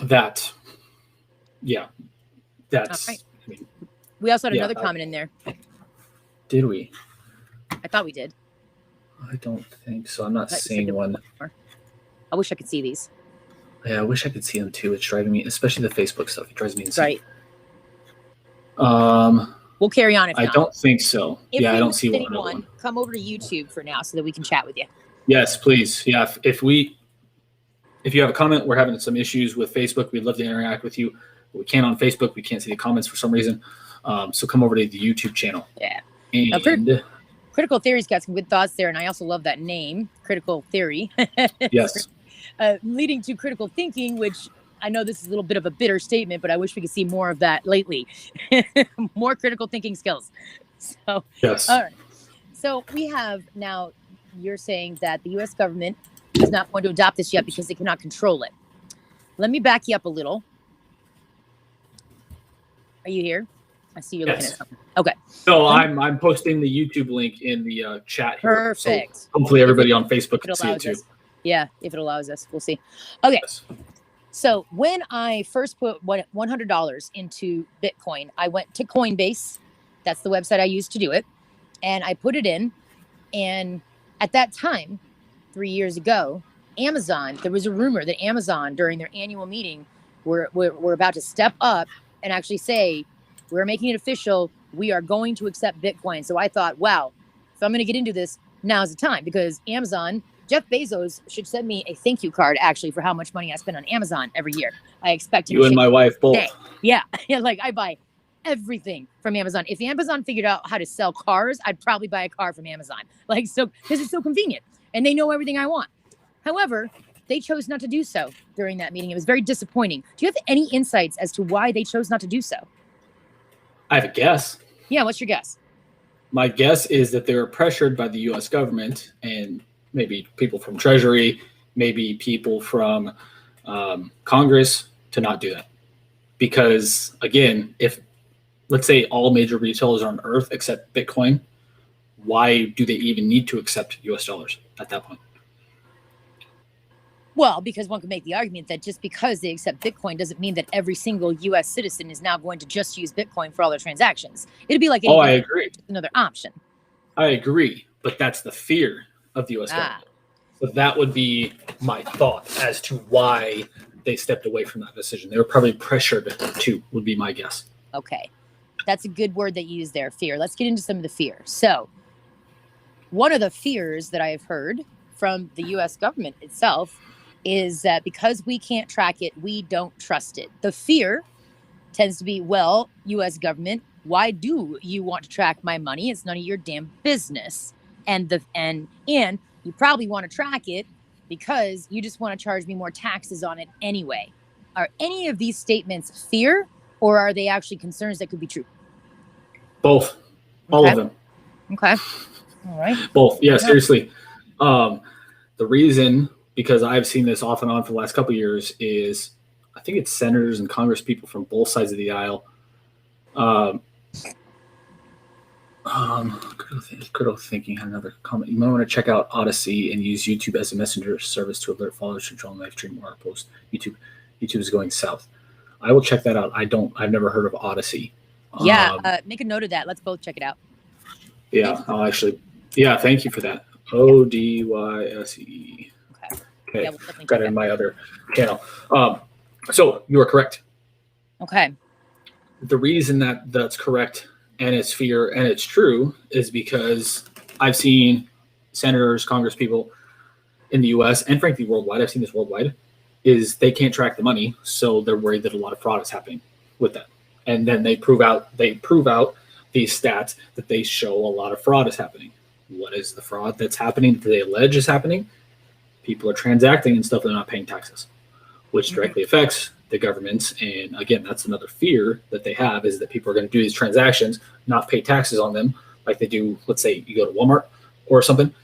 that's right. I mean, we also had another comment in there. Did we? I thought we did. I don't think so. I'm not seeing one. I wish I could see these. Yeah, I wish I could see them too. It's driving me, especially the Facebook stuff. It drives me insane. Right. We'll carry on if I not. don't think so. If I don't see one. Come over to YouTube for now so that we can chat with you. Yes, please. Yeah, if you have a comment, we're having some issues with Facebook. We'd love to interact with you. We can't on Facebook. We can't see the comments for some reason. So come over to the YouTube channel. Yeah. And Critical Theory's got some good thoughts there, and I also love that name, Critical Theory. Yes. Leading to critical thinking, which I know this is a little bit of a bitter statement, but I wish we could see more of that lately. More critical thinking skills. So, yes. All right. So we have now, you're saying that the U.S. government is not going to adopt this yet because they cannot control it. Let me back you up a little. Are you here? I see you're looking at something. Okay. So I'm posting the YouTube link in the chat here. Perfect. So hopefully everybody on Facebook can see it too. Yeah, if it allows us, we'll see. Okay. Yes. So when I first put $100 into Bitcoin, I went to Coinbase. That's the website I used to do it. And I put it in. And at that time, 3 years ago, Amazon, there was a rumor that Amazon during their annual meeting were about to step up and actually say, we're making it official. We are going to accept Bitcoin. So I thought, wow, if I'm going to get into this, now's the time, because Amazon, Jeff Bezos should send me a thank you card actually for how much money I spend on Amazon every year. I expect you and my wife both. Yeah. Like I buy everything from Amazon. If Amazon figured out how to sell cars, I'd probably buy a car from Amazon. Like, so, because it's so convenient and they know everything I want. However, they chose not to do so during that meeting. It was very disappointing. Do you have any insights as to why they chose not to do so? I have a guess. Yeah, what's your guess? My guess is that they were pressured by the U.S. government and maybe people from Treasury, maybe people from Congress to not do that. Because, again, if, let's say, all major retailers on Earth accept Bitcoin, why do they even need to accept U.S. dollars at that point? Well, because one could make the argument that just because they accept Bitcoin doesn't mean that every single U.S. citizen is now going to just use Bitcoin for all their transactions. It'd be like Oh, I agree. just another option. I agree, but that's the fear of the U.S. government. So that would be my thought as to why they stepped away from that decision. They were probably pressured to, would be my guess. Okay. That's a good word that you use there, fear. Let's get into some of the fear. So one of the fears that I have heard from the U.S. government itself is that because we can't track it, we don't trust it. The fear tends to be, well, U.S. government, why do you want to track my money? It's none of your damn business. And you probably want to track it because you just want to charge me more taxes on it anyway. Are any of these statements fear, or are they actually concerns that could be true? Both. All of them. Okay. All right. Both. Yeah, seriously. The reason, because I've seen this off and on for the last couple of years, is I think it's senators and Congress people from both sides of the aisle. Critical thinking had another comment. You might want to check out Odyssey and use YouTube as a messenger service to alert followers to join live stream or post. YouTube is going south. I will check that out. I've never heard of Odyssey. Yeah, make a note of that. Let's both check it out. Yeah, I'll actually. Yeah, thank you for that. ODYSE. Okay, yeah, we'll got it in my other channel. So you are correct. Okay. The reason that's correct and it's fear and it's true is because I've seen senators, Congress people in the U.S. and frankly worldwide. I've seen this worldwide. Is they can't track the money, so they're worried that a lot of fraud is happening with that. And then they prove out these stats that they show a lot of fraud is happening. What is the fraud that's happening that they allege is happening? People are transacting and stuff, they're not paying taxes, which directly affects the governments. And again, that's another fear that they have, is that people are going to do these transactions, not pay taxes on them like they do. Let's say you go to Walmart or something,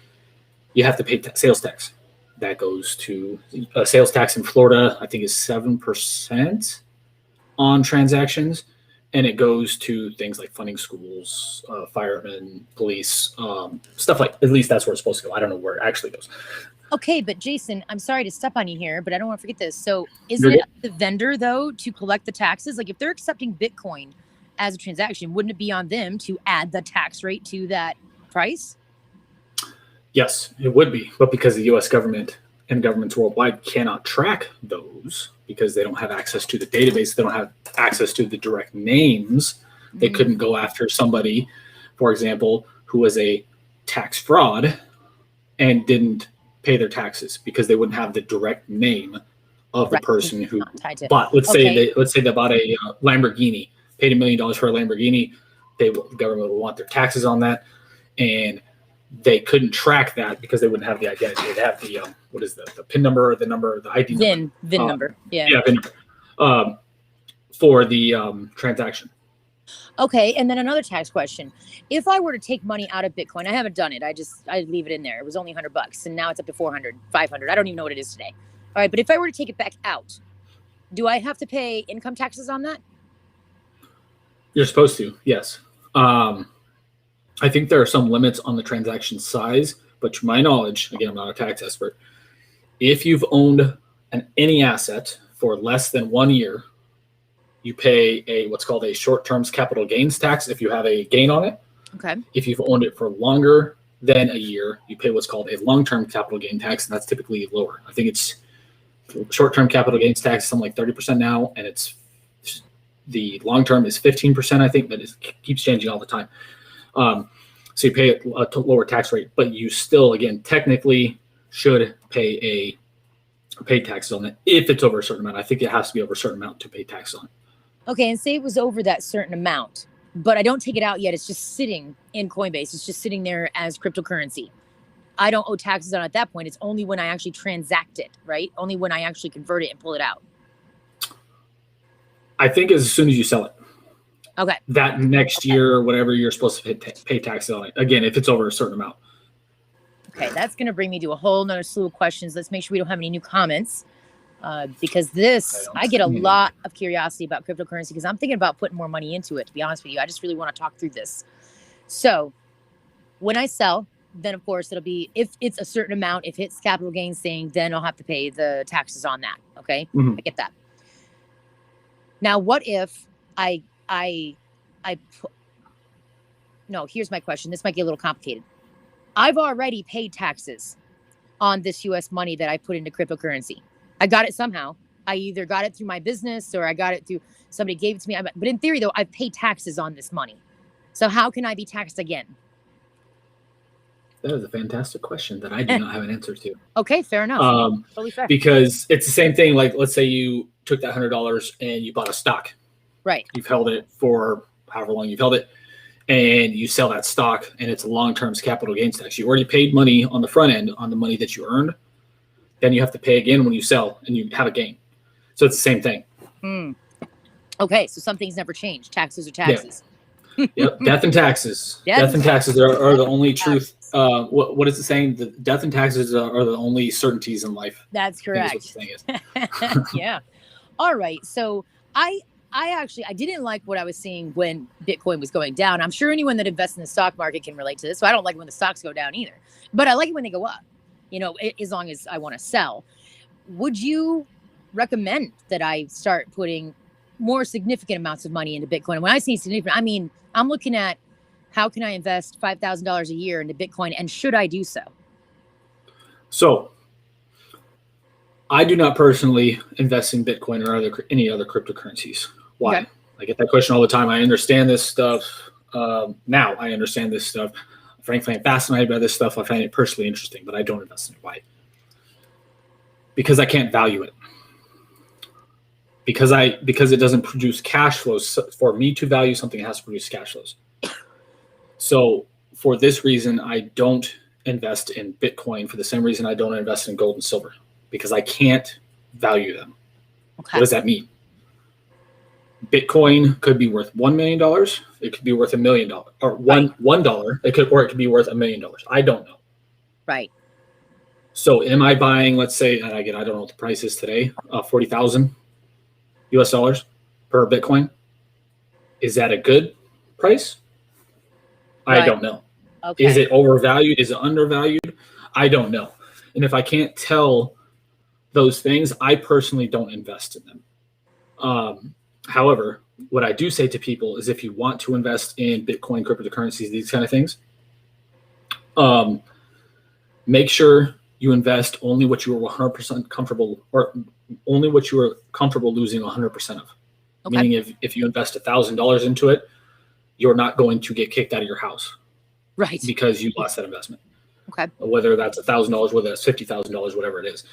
you have to pay sales tax. That goes to sales tax in Florida, I think is 7% on transactions. And it goes to things like funding schools, firemen, police, stuff like, at least that's where it's supposed to go. I don't know where it actually goes. Okay, but Jason, I'm sorry to step on you here, but I don't want to forget this. So isn't it up to the vendor, though, to collect the taxes? Like if they're accepting Bitcoin as a transaction, wouldn't it be on them to add the tax rate to that price? Yes, it would be. But because the U.S. government and governments worldwide cannot track those because they don't have access to the database, they don't have access to the direct names, they couldn't go after somebody, for example, who was a tax fraud and didn't pay their taxes because they wouldn't have the direct name of the person who bought. Let's say they bought a Lamborghini, paid $1 million for a Lamborghini. The government would want their taxes on that, and they couldn't track that because they wouldn't have the identity. They'd have the what is the PIN number, or the number, the ID VIN number. Yeah, VIN number for the transaction. Okay, and then another tax question. If I were to take money out of Bitcoin, I haven't done it. I leave it in there. It was only $100 and now it's up to 400, 500. I don't even know what it is today. All right, but if I were to take it back out, do I have to pay income taxes on that? You're supposed to, yes. I think there are some limits on the transaction size, but to my knowledge, again, I'm not a tax expert, if you've owned any asset for less than 1 year, you pay what's called a short-term capital gains tax if you have a gain on it. Okay. If you've owned it for longer than a year, you pay what's called a long-term capital gain tax, and that's typically lower. I think it's short-term capital gains tax is something like 30% now, and it's the long-term is 15%, I think, but it keeps changing all the time. So you pay a lower tax rate, but you still, again, technically should pay taxes on it if it's over a certain amount. I think it has to be over a certain amount to pay taxes on it. Okay, and say it was over that certain amount, but I don't take it out yet. It's just sitting in Coinbase. It's just sitting there as cryptocurrency. I don't owe taxes on it at that point. It's only when I actually transact it, right? Only when I actually convert it and pull it out. I think as soon as you sell it. Okay. That next year or whatever, you're supposed to pay taxes on it. Again, if it's over a certain amount. Okay, that's going to bring me to a whole nother slew of questions. Let's make sure we don't have any new comments. Because I get a lot of curiosity about cryptocurrency because I'm thinking about putting more money into it, to be honest with you. I just really want to talk through this. So when I sell, then of course it'll be, if it's a certain amount, if it's capital gains thing, then I'll have to pay the taxes on that. Okay. Mhm. I get that. Now, what if no, here's my question. This might get a little complicated. I've already paid taxes on this US money that I put into cryptocurrency. I got it somehow. I either got it through my business or I got it through somebody gave it to me. But in theory, though, I've paid taxes on this money. So how can I be taxed again? That is a fantastic question that I do not have an answer to. Okay, fair enough. Totally fair. Because it's the same thing. Like, let's say you took that $100 and you bought a stock. Right. You've held it for however long you've held it, and you sell that stock, and it's a long-term capital gains tax. You already paid money on the front end on the money that you earned. Then you have to pay again when you sell and you have a gain. So it's the same thing. Okay, so some things never change. Taxes are taxes. Yeah. Yep. Death and taxes. Death and taxes are the only truth. What is it saying? The death and taxes are the only certainties in life. That's correct. Is what the thing is. Yeah. All right. So I didn't like what I was seeing when Bitcoin was going down. I'm sure anyone that invests in the stock market can relate to this. So I don't like when the stocks go down either. But I like it when they go up, as long as I want to sell. Would you recommend that I start putting more significant amounts of money into Bitcoin? When I say significant, I mean, I'm looking at how can I invest $5,000 a year into Bitcoin, and should I do so? So I do not personally invest in Bitcoin or any other cryptocurrencies. Why? Okay. I get that question all the time. I understand this stuff. Now I understand this stuff. Frankly, I'm fascinated by this stuff. I find it personally interesting, but I don't invest in it. Why? Because I can't value it. Because it doesn't produce cash flows. So for me to value something, it has to produce cash flows. So for this reason, I don't invest in Bitcoin for the same reason I don't invest in gold and silver, because I can't value them. Okay. What does that mean? Bitcoin could be worth $1 million. It could be worth $1 million, or $1. It could be worth $1 million. I don't know. Right. So am I buying, let's say, and again, I don't know what the price is today, 40,000 US dollars per Bitcoin? Is that a good price? Right. I don't know. Okay. Is it overvalued? Is it undervalued? I don't know. And if I can't tell those things, I personally don't invest in them. However, what I do say to people is if you want to invest in Bitcoin, cryptocurrencies, these kind of things, make sure you invest only what you are 100% comfortable, or only what you are comfortable losing 100% of. Okay. Meaning if you invest $1,000 into it, you're not going to get kicked out of your house. Right. Because you lost that investment. Okay. Whether that's $1,000, whether that's $50,000, whatever it is.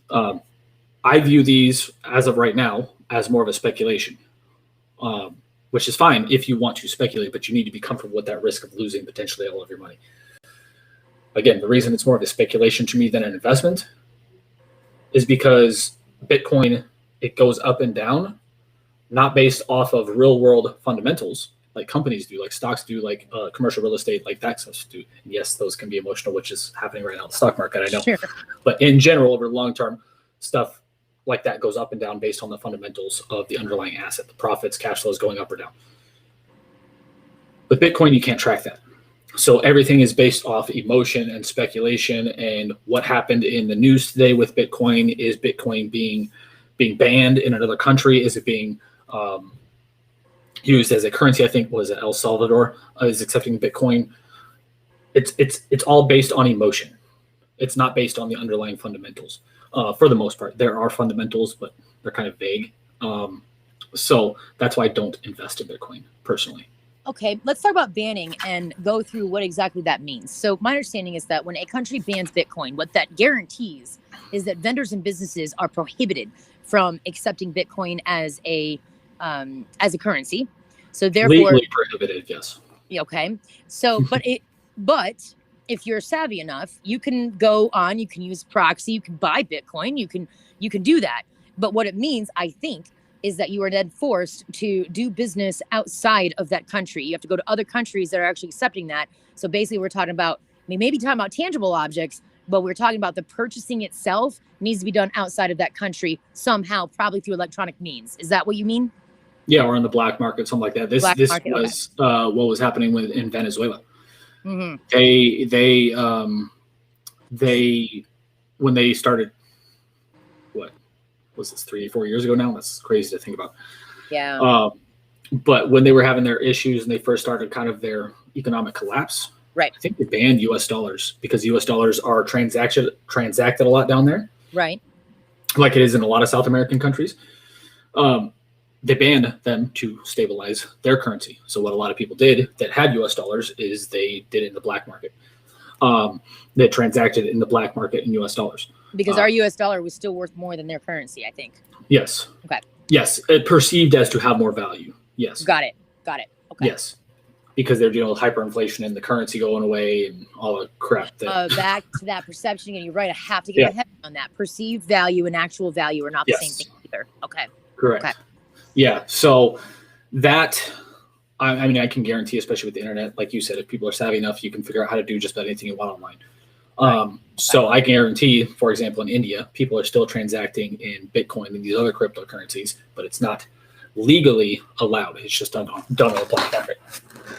I view these as of right now as more of a speculation, which is fine if you want to speculate, but you need to be comfortable with that risk of losing potentially all of your money. Again, the reason it's more of a speculation to me than an investment is because Bitcoin, it goes up and down, not based off of real world fundamentals like companies do, like stocks do, like commercial real estate, like that stuff do. And yes, those can be emotional, which is happening right now in the stock market, I know. Sure. But in general, over long term, stuff like that goes up and down based on the fundamentals of the underlying asset, the profits, cash flows going up or down. But Bitcoin, you can't track that. So everything is based off emotion and speculation. And what happened in the news today with Bitcoin, is Bitcoin being banned in another country? Is it being used as a currency? I think was El Salvador is accepting Bitcoin. It's all based on emotion. It's not based on the underlying fundamentals. For the most part, there are fundamentals, but they're kind of vague. So that's why I don't invest in Bitcoin personally. Okay, let's talk about banning and go through what exactly that means. So my understanding is that when a country bans Bitcoin, what that guarantees is that vendors and businesses are prohibited from accepting Bitcoin as a currency. So therefore, legally prohibited, yes. Okay. So, but if you're savvy enough, you can go on, you can use proxy, you can buy Bitcoin, you can do that. But what it means, I think, is that you are then forced to do business outside of that country. You have to go to other countries that are actually accepting that. So basically we're talking about, maybe talking about tangible objects, but we're talking about the purchasing itself needs to be done outside of that country somehow, probably through electronic means. Is that what you mean? Yeah, or on the black market, something like that. This was what was happening in Venezuela. Hmm. They when they started, what was this, 3 or 4 years ago now? That's crazy to think about. Yeah. But when they were having their issues and they first started kind of their economic collapse, Right. I think they banned U.S. dollars because U.S. dollars are transacted a lot down there, Right. like it is in a lot of South American countries. They banned them to stabilize their currency. So what a lot of people did that had U.S. dollars is they did it in the black market. They transacted in the black market in U.S. dollars. Because our U.S. dollar was still worth more than their currency, I think. Yes. Okay. Yes, it perceived as to have more value. Yes. Got it. Okay. Yes, because they're dealing with hyperinflation and the currency going away and all the crap. Back to that perception, and you're right. I have to get my head on that. Perceived value and actual value are not the same thing either. Okay. Correct. Okay. Yeah. So that, I mean, I can guarantee, especially with the internet, like you said, if people are savvy enough, you can figure out how to do just about anything you want online. So I guarantee, for example, in India, people are still transacting in Bitcoin and these other cryptocurrencies, but it's not legally allowed. It's just done on the black market.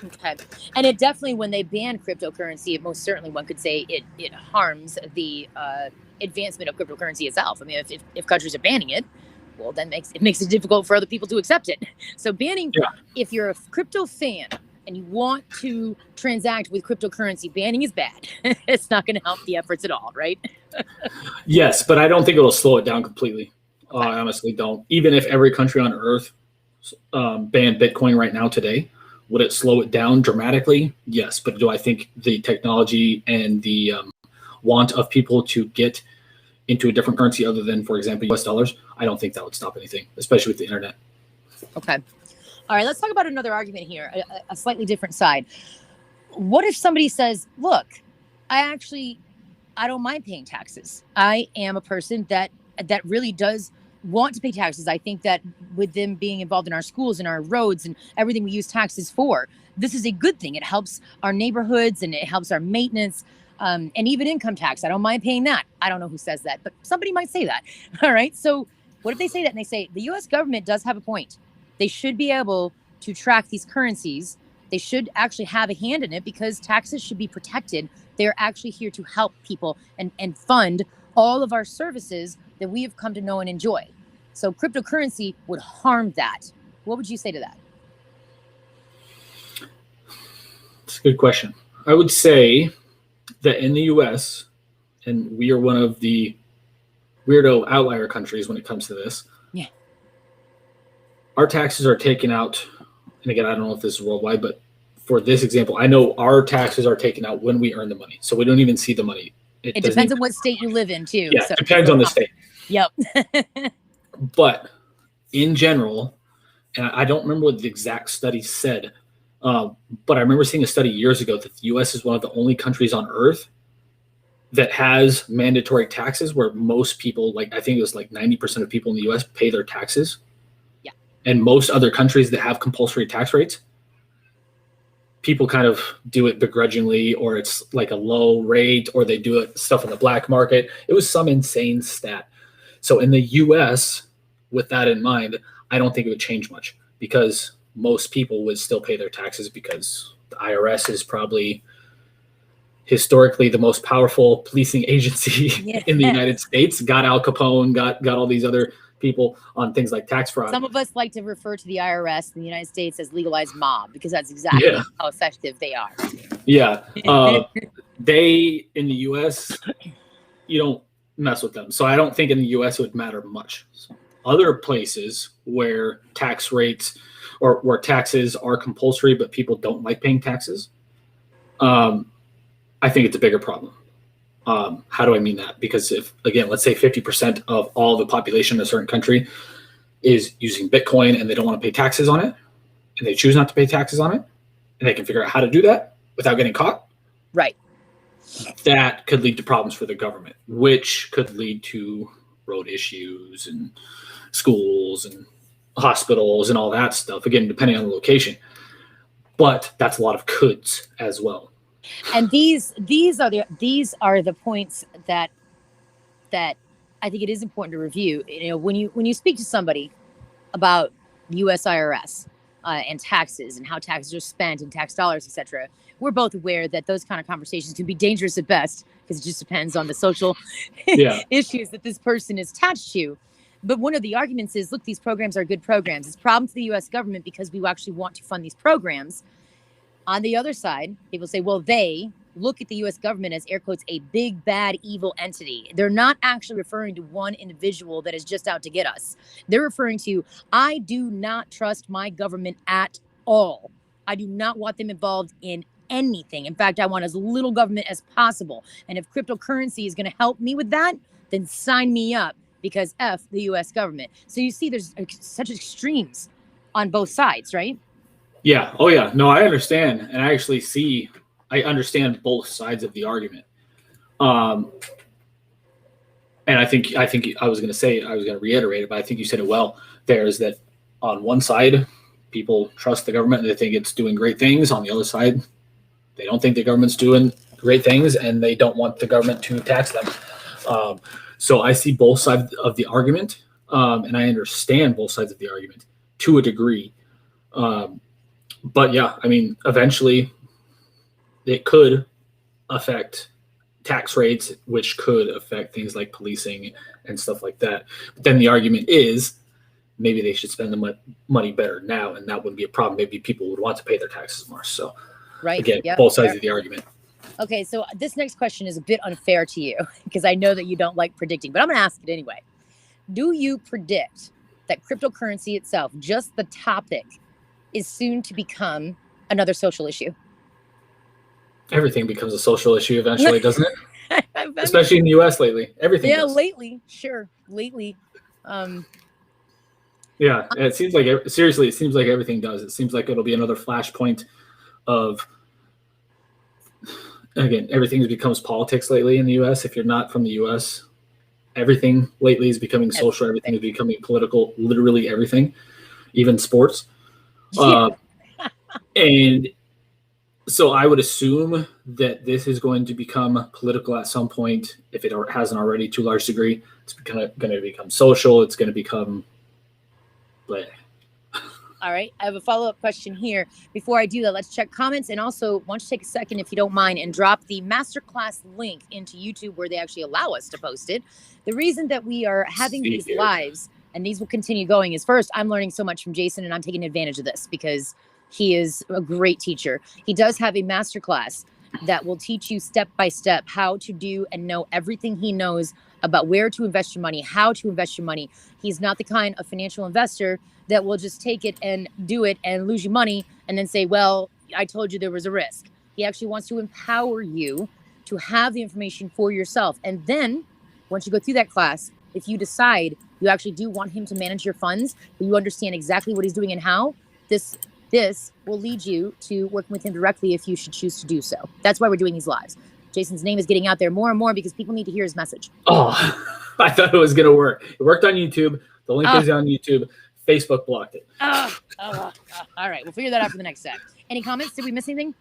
Okay. And it definitely, when they ban cryptocurrency, it most certainly, one could say it harms the advancement of cryptocurrency itself. I mean, if countries are banning it, well, then it makes it difficult for other people to accept it. So banning, if you're a crypto fan and you want to transact with cryptocurrency, banning is bad. It's not going to help the efforts at all, right? Yes, but I don't think it'll slow it down completely. I honestly don't. Even if every country on earth banned Bitcoin right now today, would it slow it down dramatically? Yes. But do I think the technology and the want of people to get into a different currency other than, for example, US dollars, I don't think that would stop anything, especially with the internet. Okay. All right, let's talk about another argument here, a slightly different side. What if somebody says, look, I don't mind paying taxes. I am a person that really does want to pay taxes. I think that with them being involved in our schools and our roads and everything we use taxes for, this is a good thing. It helps our neighborhoods and it helps our maintenance, and even income tax. I don't mind paying that. I don't know who says that, but somebody might say that. All right. So what if they say that and they say the U.S. government does have a point? They should be able to track these currencies. They should actually have a hand in it because taxes should be protected. They're actually here to help people and fund all of our services that we have come to know and enjoy. So cryptocurrency would harm that. What would you say to that? It's a good question. I would say that in the U.S., and we are one of the weirdo outlier countries when it comes to this. Yeah. Our taxes are taken out, and again, I don't know if this is worldwide, but for this example, I know our taxes are taken out when we earn the money. So we don't even see the money. It depends on what state you live in, too. Yeah, it depends on the state. Yep. But in general, and I don't remember what the exact study said, but I remember seeing a study years ago that the U.S. is one of the only countries on earth that has mandatory taxes where most people, like I think it was like 90% of people in the U.S. pay their taxes. Yeah. And most other countries that have compulsory tax rates, people kind of do it begrudgingly, or it's like a low rate, or they do it stuff in the black market. It was some insane stat. So in the U.S., with that in mind, I don't think it would change much because most people would still pay their taxes because the IRS is probably historically the most powerful policing agency in the United States. Got Al Capone, got all these other people on things like tax fraud. Some of us like to refer to the IRS in the United States as legalized mob because that's exactly how effective they are. Yeah. They, in the U.S., you don't mess with them. So I don't think in the U.S. it would matter much. So other places where tax rates or where taxes are compulsory, but people don't like paying taxes, I think it's a bigger problem. How do I mean that? Because if, again, let's say 50% of all the population in a certain country is using Bitcoin and they don't want to pay taxes on it, and they choose not to pay taxes on it, and they can figure out how to do that without getting caught. Right. That could lead to problems for the government, which could lead to road issues and schools and hospitals and all that stuff, again, depending on the location. But that's a lot of coulds as well. And these are the points that I think it is important to review. You know, when you speak to somebody about U.S. IRS, and taxes and how taxes are spent and tax dollars, etc. We're both aware that those kind of conversations can be dangerous at best because it just depends on the social issues that this person is attached to. But one of the arguments is, look, these programs are good programs. It's a problem to the U.S. government because we actually want to fund these programs. On the other side, people say, well, they look at the U.S. government as, air quotes, a big, bad, evil entity. They're not actually referring to one individual that is just out to get us. They're referring to, I do not trust my government at all. I do not want them involved in anything. In fact, I want as little government as possible. And if cryptocurrency is going to help me with that, then sign me up, because F the U.S. government. So you see, there's such extremes on both sides, right? Yeah. Oh, yeah. No, I understand. And I understand both sides of the argument. And I think I was going to reiterate it, but I think you said it well. There's that on one side, people trust the government and they think it's doing great things. On the other side, they don't think the government's doing great things and they don't want the government to tax them. So I see both sides of the argument, and I understand both sides of the argument to a degree. But yeah, I mean, eventually it could affect tax rates, which could affect things like policing and stuff like that. But then the argument is maybe they should spend the money better now, and that wouldn't be a problem. Maybe people would want to pay their taxes more. So again, both sides of the argument. Okay, so this next question is a bit unfair to you because I know that you don't like predicting, but I'm going to ask it anyway. Do you predict that cryptocurrency itself, just the topic, is soon to become another social issue? Everything becomes a social issue eventually, doesn't it? Especially in the U.S. lately. Everything does. Lately. Sure. Lately. Yeah, it seems like, seriously, it seems like everything does. It seems like it'll be another flashpoint of, again, everything becomes politics lately in the U.S. If you're not from the U.S., everything lately is becoming social. Everything is becoming political, literally everything, even sports. And so I would assume that this is going to become political at some point. If it hasn't already to a large degree, it's going to become social. It's going to become bleh. All right. I have a follow-up question here. Before I do that, let's check comments. And also, why don't you take a second, if you don't mind, and drop the masterclass link into YouTube where they actually allow us to post it. The reason that we are having these lives, and these will continue going, is first, I'm learning so much from Jason, and I'm taking advantage of this because he is a great teacher. He does have a masterclass that will teach you step by step how to do and know everything he knows about where to invest your money, how to invest your money. He's not the kind of financial investor that will just take it and do it and lose you money and then say, well, I told you there was a risk. He actually wants to empower you to have the information for yourself. And then once you go through that class, if you decide you actually do want him to manage your funds, but you understand exactly what he's doing and how, this will lead you to working with him directly if you should choose to do so. That's why we're doing these lives. Jason's name is getting out there more and more because people need to hear his message. Oh, I thought it was going to work. It worked on YouTube. The link is on YouTube. Facebook blocked it. All right. We'll figure that out for the next set. Any comments? Did we miss anything?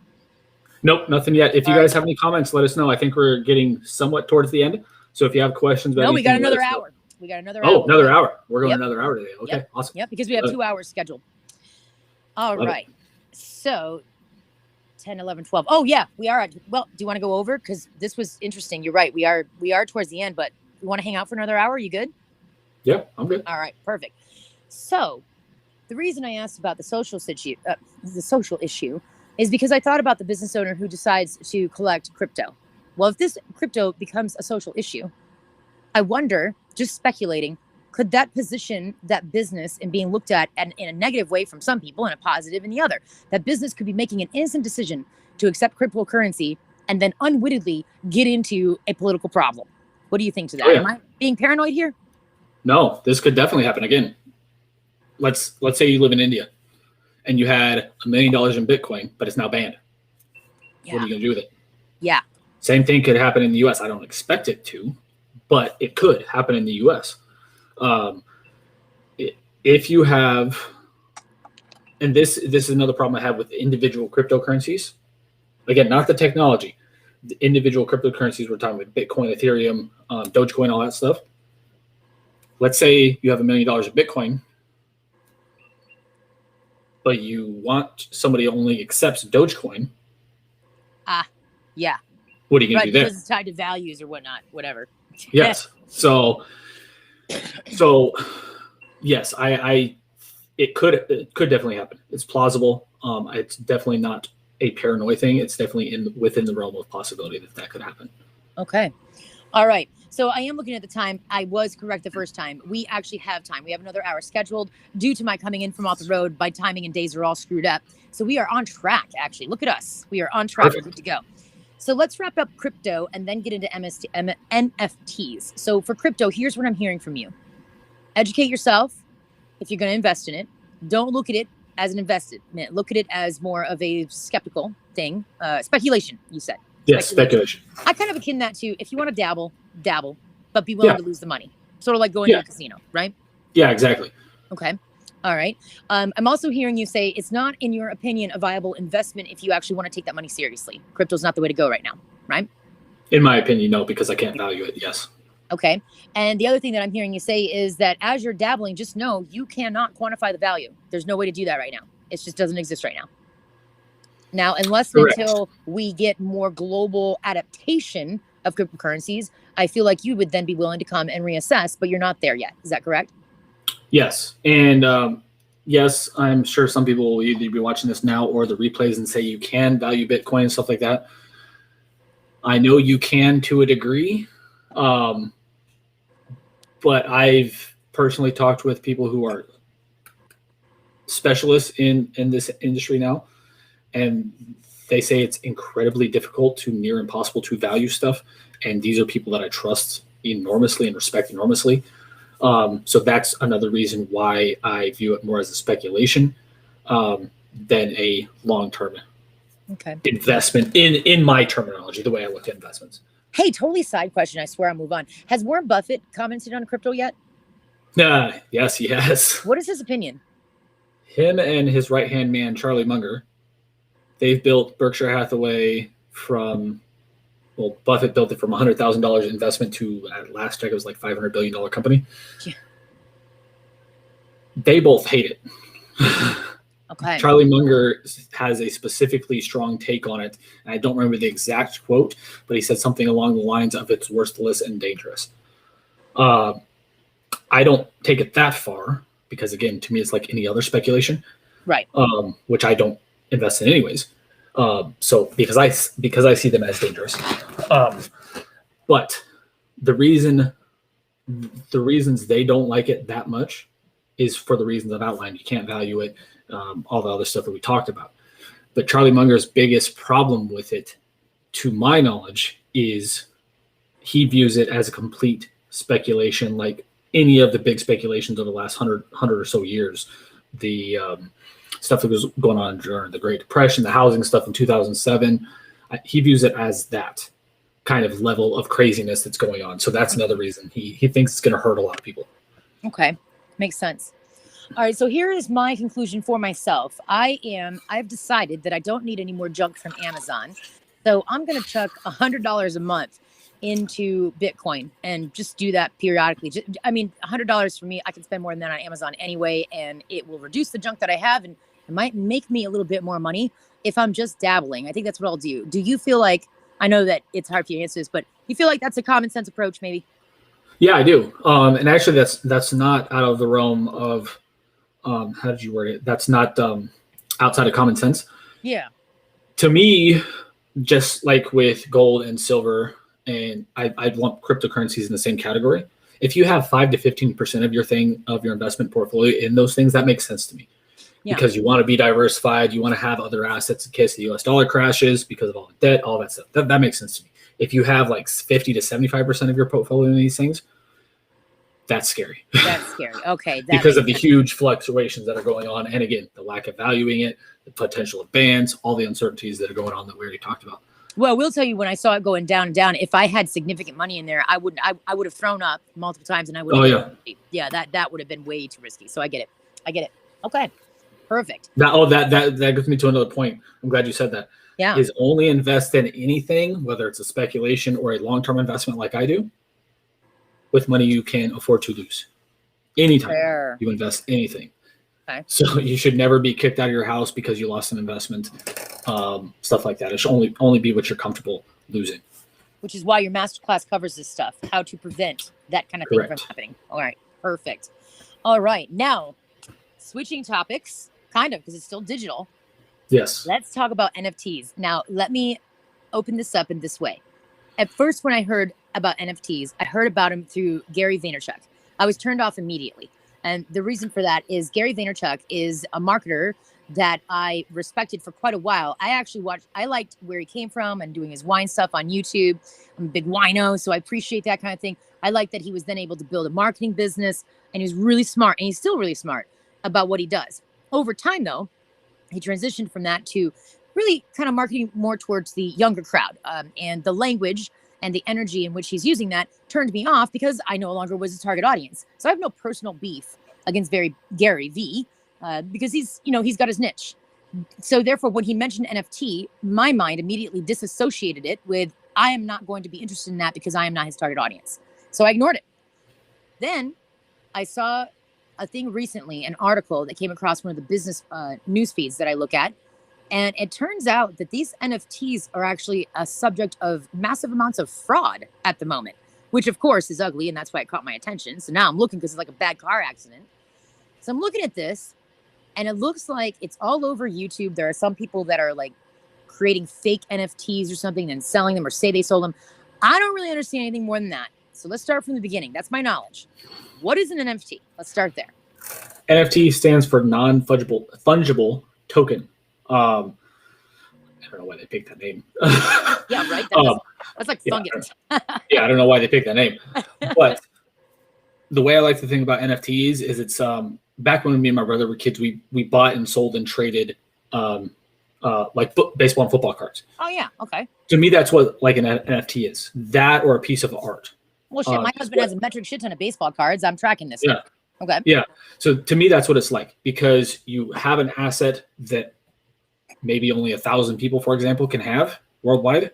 Nope, nothing yet. If you guys have any comments, let us know. I think we're getting somewhat towards the end. So if you have questions about we got another hour. We got another hour. Oh, another hour. We're going another hour today. Okay, awesome. Yep, because we have 2 hours scheduled. All right. So 10, 11, 12. Oh, yeah, we are. Well, do you want to go over? Because this was interesting. You're right. We are towards the end, but you want to hang out for another hour? You good? Yeah, I'm good. All right, perfect. So the reason I asked about the social issue is because I thought about the business owner who decides to collect crypto. Well, if this crypto becomes a social issue, I wonder, just speculating, could that position that business in being looked at in a negative way from some people and a positive in the other? That business could be making an innocent decision to accept cryptocurrency and then unwittingly get into a political problem. What do you think to that? Oh, yeah. Am I being paranoid here? No, this could definitely happen. Again, let's say you live in India and you had $1 million in Bitcoin, but it's now banned. Yeah. What are you going to do with it? Yeah. Same thing could happen in the U.S. I don't expect it to, but it could happen in the U.S. If you have, and this is another problem I have with individual cryptocurrencies. Again, not the technology. The individual cryptocurrencies, we're talking about Bitcoin, Ethereum, Dogecoin, all that stuff. Let's say you have $1 million of Bitcoin, but you want somebody only accepts Dogecoin. Yeah. What are you going to do there? Because it's tied to values or whatnot, whatever. Yes. So yes, it could definitely happen. It's plausible. It's definitely not a paranoid thing. It's definitely within the realm of possibility that could happen. Okay. All right. So I am looking at the time. I was correct the first time. We actually have time. We have another hour scheduled due to my coming in from off the road. My timing and days are all screwed up. So we are on track, actually. Look at us. We are on track. We're good to go. So let's wrap up crypto and then get into NFTs. So for crypto, here's what I'm hearing from you. Educate yourself if you're going to invest in it. Don't look at it as an investment. Look at it as more of a skeptical thing. Speculation, you said. Yes, speculation. I kind of akin that to, if you want to dabble, but be willing to lose the money. Sort of like going to a casino, right? Yeah, exactly. Okay. All right. I'm also hearing you say it's not, in your opinion, a viable investment if you actually want to take that money seriously. Crypto's not the way to go right now, right? In my opinion, no, because I can't value it. Yes. Okay. And the other thing that I'm hearing you say is that as you're dabbling, just know you cannot quantify the value. There's no way to do that right now. It just doesn't exist right now. Now, until we get more global adaptation of cryptocurrencies, I feel like you would then be willing to come and reassess, but you're not there yet. Is that correct? Yes. And yes, I'm sure some people will either be watching this now or the replays and say you can value Bitcoin and stuff like that. I know you can to a degree. But I've personally talked with people who are specialists in this industry now, and they say it's incredibly difficult to near impossible to value stuff. And these are people that I trust enormously and respect enormously. So that's another reason why I view it more as a speculation than a long-term investment in my terminology, the way I look at investments. Hey, totally side question. I swear I'll move on. Has Warren Buffett commented on crypto yet? Yes, he has. What is his opinion? Him and his right-hand man, Charlie Munger, they've built Berkshire Hathaway from, well, Buffett built it from $100,000 investment to, at last check, it was like $500 billion company. Yeah. They both hate it. Okay. Charlie Munger has a specifically strong take on it. And I don't remember the exact quote, but he said something along the lines of it's worthless and dangerous. I don't take it that far because, again, to me, it's like any other speculation, right? Which I don't invest in anyways. So because I see them as dangerous. But the reasons they don't like it that much is for the reasons I've outlined. You can't value it. All the other stuff that we talked about. But Charlie Munger's biggest problem with it, to my knowledge, is he views it as a complete speculation, like any of the big speculations over the last 100 or so years. The stuff that was going on during the Great Depression, the housing stuff in 2007, he views it as that kind of level of craziness that's going on. So that's another reason he thinks it's going to hurt a lot of people. Okay, makes sense. All right, so here is my conclusion for myself. I've decided that I don't need any more junk from Amazon. So I'm going to chuck $100 a month into Bitcoin and just do that periodically. $100 for me, I can spend more than that on Amazon anyway, and it will reduce the junk that I have, and it might make me a little bit more money if I'm just dabbling. I think that's what I'll do. Do you feel like, I know that it's hard for you to answer this, but you feel like that's a common sense approach maybe? Yeah, I do. And actually that's not out of the realm of, how did you word it? That's not outside of common sense. Yeah. To me, just like with gold and silver, and I'd lump cryptocurrencies in the same category. If you have 5 to 15% of your investment portfolio in those things, that makes sense to me. Yeah. Because you want to be diversified, you want to have other assets in case the US dollar crashes because of all the debt, all that stuff. That makes sense to me. If you have like 50 to 75% of your portfolio in these things, that's scary. That's scary. Okay. Because of the huge fluctuations that are going on. And again, the lack of valuing it, the potential of bans, all the uncertainties that are going on that we already talked about. Well, we'll tell you, when I saw it going down and down, if I had significant money in there, I would have thrown up multiple times, and I would have. Oh, yeah. That would have been way too risky. So I get it. Okay. Perfect. That gets me to another point. I'm glad you said that. Yeah. Is only invest in anything, whether it's a speculation or a long-term investment like I do, with money you can afford to lose. Anytime you invest anything. Okay. So you should never be kicked out of your house because you lost an investment, stuff like that. It should only be what you're comfortable losing. Which is why your masterclass covers this stuff, how to prevent that kind of thing from happening. All right, perfect. All right, now switching topics, kind of, because it's still digital. Yes. Let's talk about NFTs. Now, let me open this up in this way. At first, when I heard about NFTs, I heard about them through Gary Vaynerchuk. I was turned off immediately. And the reason for that is Gary Vaynerchuk is a marketer that I respected for quite a while. I liked where he came from and doing his wine stuff on YouTube. I'm a big wino, so I appreciate that kind of thing. I like that he was then able to build a marketing business, and he was really smart, and he's still really smart about what he does. Over time, though, he transitioned from that to really kind of marketing more towards the younger crowd, and the language and the energy in which he's using that turned me off because I no longer was his target audience. So I have no personal beef against Gary V, because he's got his niche. So therefore, when he mentioned NFT, my mind immediately disassociated it with, I am not going to be interested in that because I am not his target audience. So I ignored it. Then I saw a thing recently, an article that came across one of the business news feeds that I look at. And it turns out that these NFTs are actually a subject of massive amounts of fraud at the moment, which of course is ugly. And that's why it caught my attention. So now I'm looking, because it's like a bad car accident. So I'm looking at this, and it looks like it's all over YouTube. There are some people that are like creating fake NFTs or something and selling them, or say they sold them. I don't really understand anything more than that. So let's start from the beginning. That's my knowledge. What is an NFT? Let's start there. NFT stands for non-fungible token. I don't know why they picked that name. Yeah, right. That's like fungus. Yeah, I don't know why they picked that name. But the way I like to think about NFTs is it's back when me and my brother were kids, we bought and sold and traded like baseball and football cards. Oh yeah, okay. To me, that's what like an NFT is. That or a piece of art. Well, shit, my husband has a metric shit ton of baseball cards. I'm tracking this. Yeah. Okay. Yeah. So to me, that's what it's like, because you have an asset that maybe only 1,000 people, for example, can have worldwide.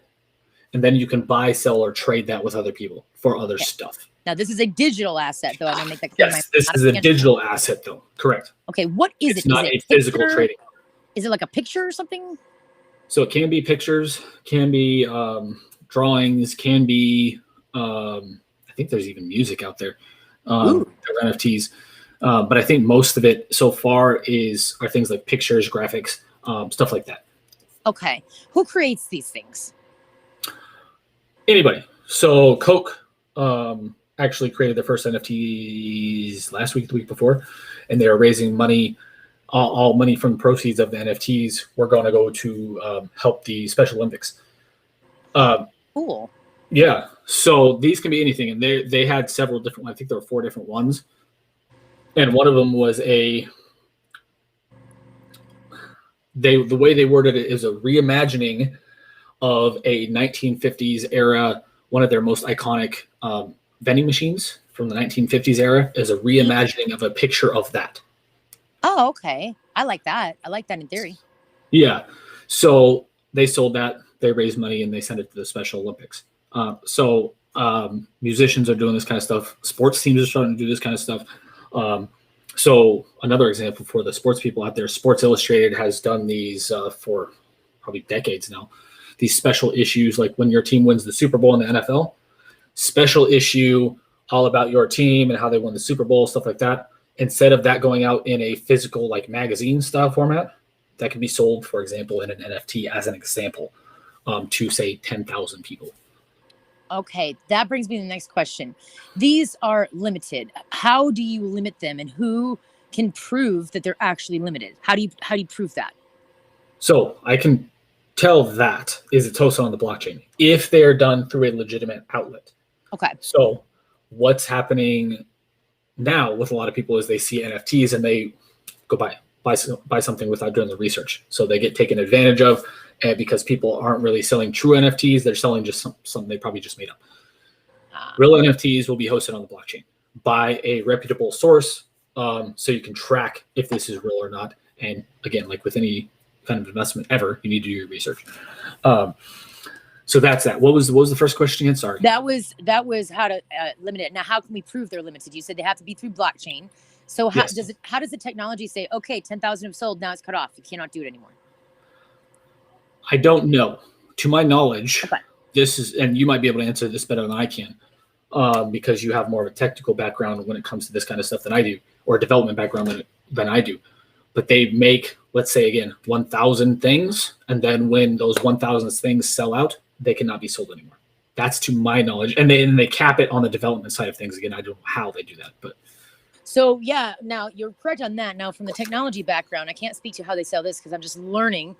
And then you can buy, sell, or trade that with other people for other stuff. Now, this is a digital asset, though. I'm going to make that clear. Yes, this is a digital asset, though. Correct. Okay, what is it? It's not a physical trading. Is it like a picture or something? So it can be pictures, can be drawings, can be, I think there's even music out there. NFTs. But I think most of it so far are things like pictures, graphics, stuff like that. Okay. Who creates these things? Anybody. So Coke actually created their first NFTs last week, the week before, and they are raising money. All money from the proceeds of the NFTs were going to go to help the Special Olympics. Cool. Yeah. So these can be anything. And they had several different, I think there were 4 different ones. And one of them was the way they worded it is a reimagining of a 1950s era, one of their most iconic vending machines from the 1950s era is a reimagining of a picture of that. Oh, okay. I like that. I like that in theory. Yeah. So they sold that, they raised money, and they sent it to the Special Olympics. So musicians are doing this kind of stuff. Sports teams are starting to do this kind of stuff. So another example for the sports people out there, Sports Illustrated has done these for probably decades now. These special issues, like when your team wins the Super Bowl in the NFL, special issue all about your team and how they won the Super Bowl, stuff like that. Instead of that going out in a physical like magazine style format, that can be sold, for example, in an NFT as an example to say 10,000 people. Okay, that brings me to the next question. These are limited. How do you limit them, and who can prove that they're actually limited? How do you prove that? So I can tell that is a toast on the blockchain if they are done through a legitimate outlet. Okay. So what's happening now with a lot of people is they see NFTs and they go buy something without doing the research. So they get taken advantage of, and because people aren't really selling true NFTs, they're selling just some they probably just made up. Real NFTs will be hosted on the blockchain by a reputable source, so you can track if this is real or not. And again, like with any kind of investment ever, you need to do your research. So that's that. What was the first question again? Sorry. That was how to limit it. Now, how can we prove they're limited? You said they have to be through blockchain. So how Yes. how does the technology say, okay, 10,000 have sold, now it's cut off, you cannot do it anymore? I don't know. To my knowledge, Okay. this is, and you might be able to answer this better than I can, because you have more of a technical background when it comes to this kind of stuff than I do, or a development background than I do. But they make, let's say again, 1,000 things, and then when those 1,000 things sell out, they cannot be sold anymore. That's to my knowledge, and they cap it on the development side of things. Again, I don't know how they do that, but so yeah, now you're correct on that. Now, from the technology background, I can't speak to how they sell this because I'm just learning.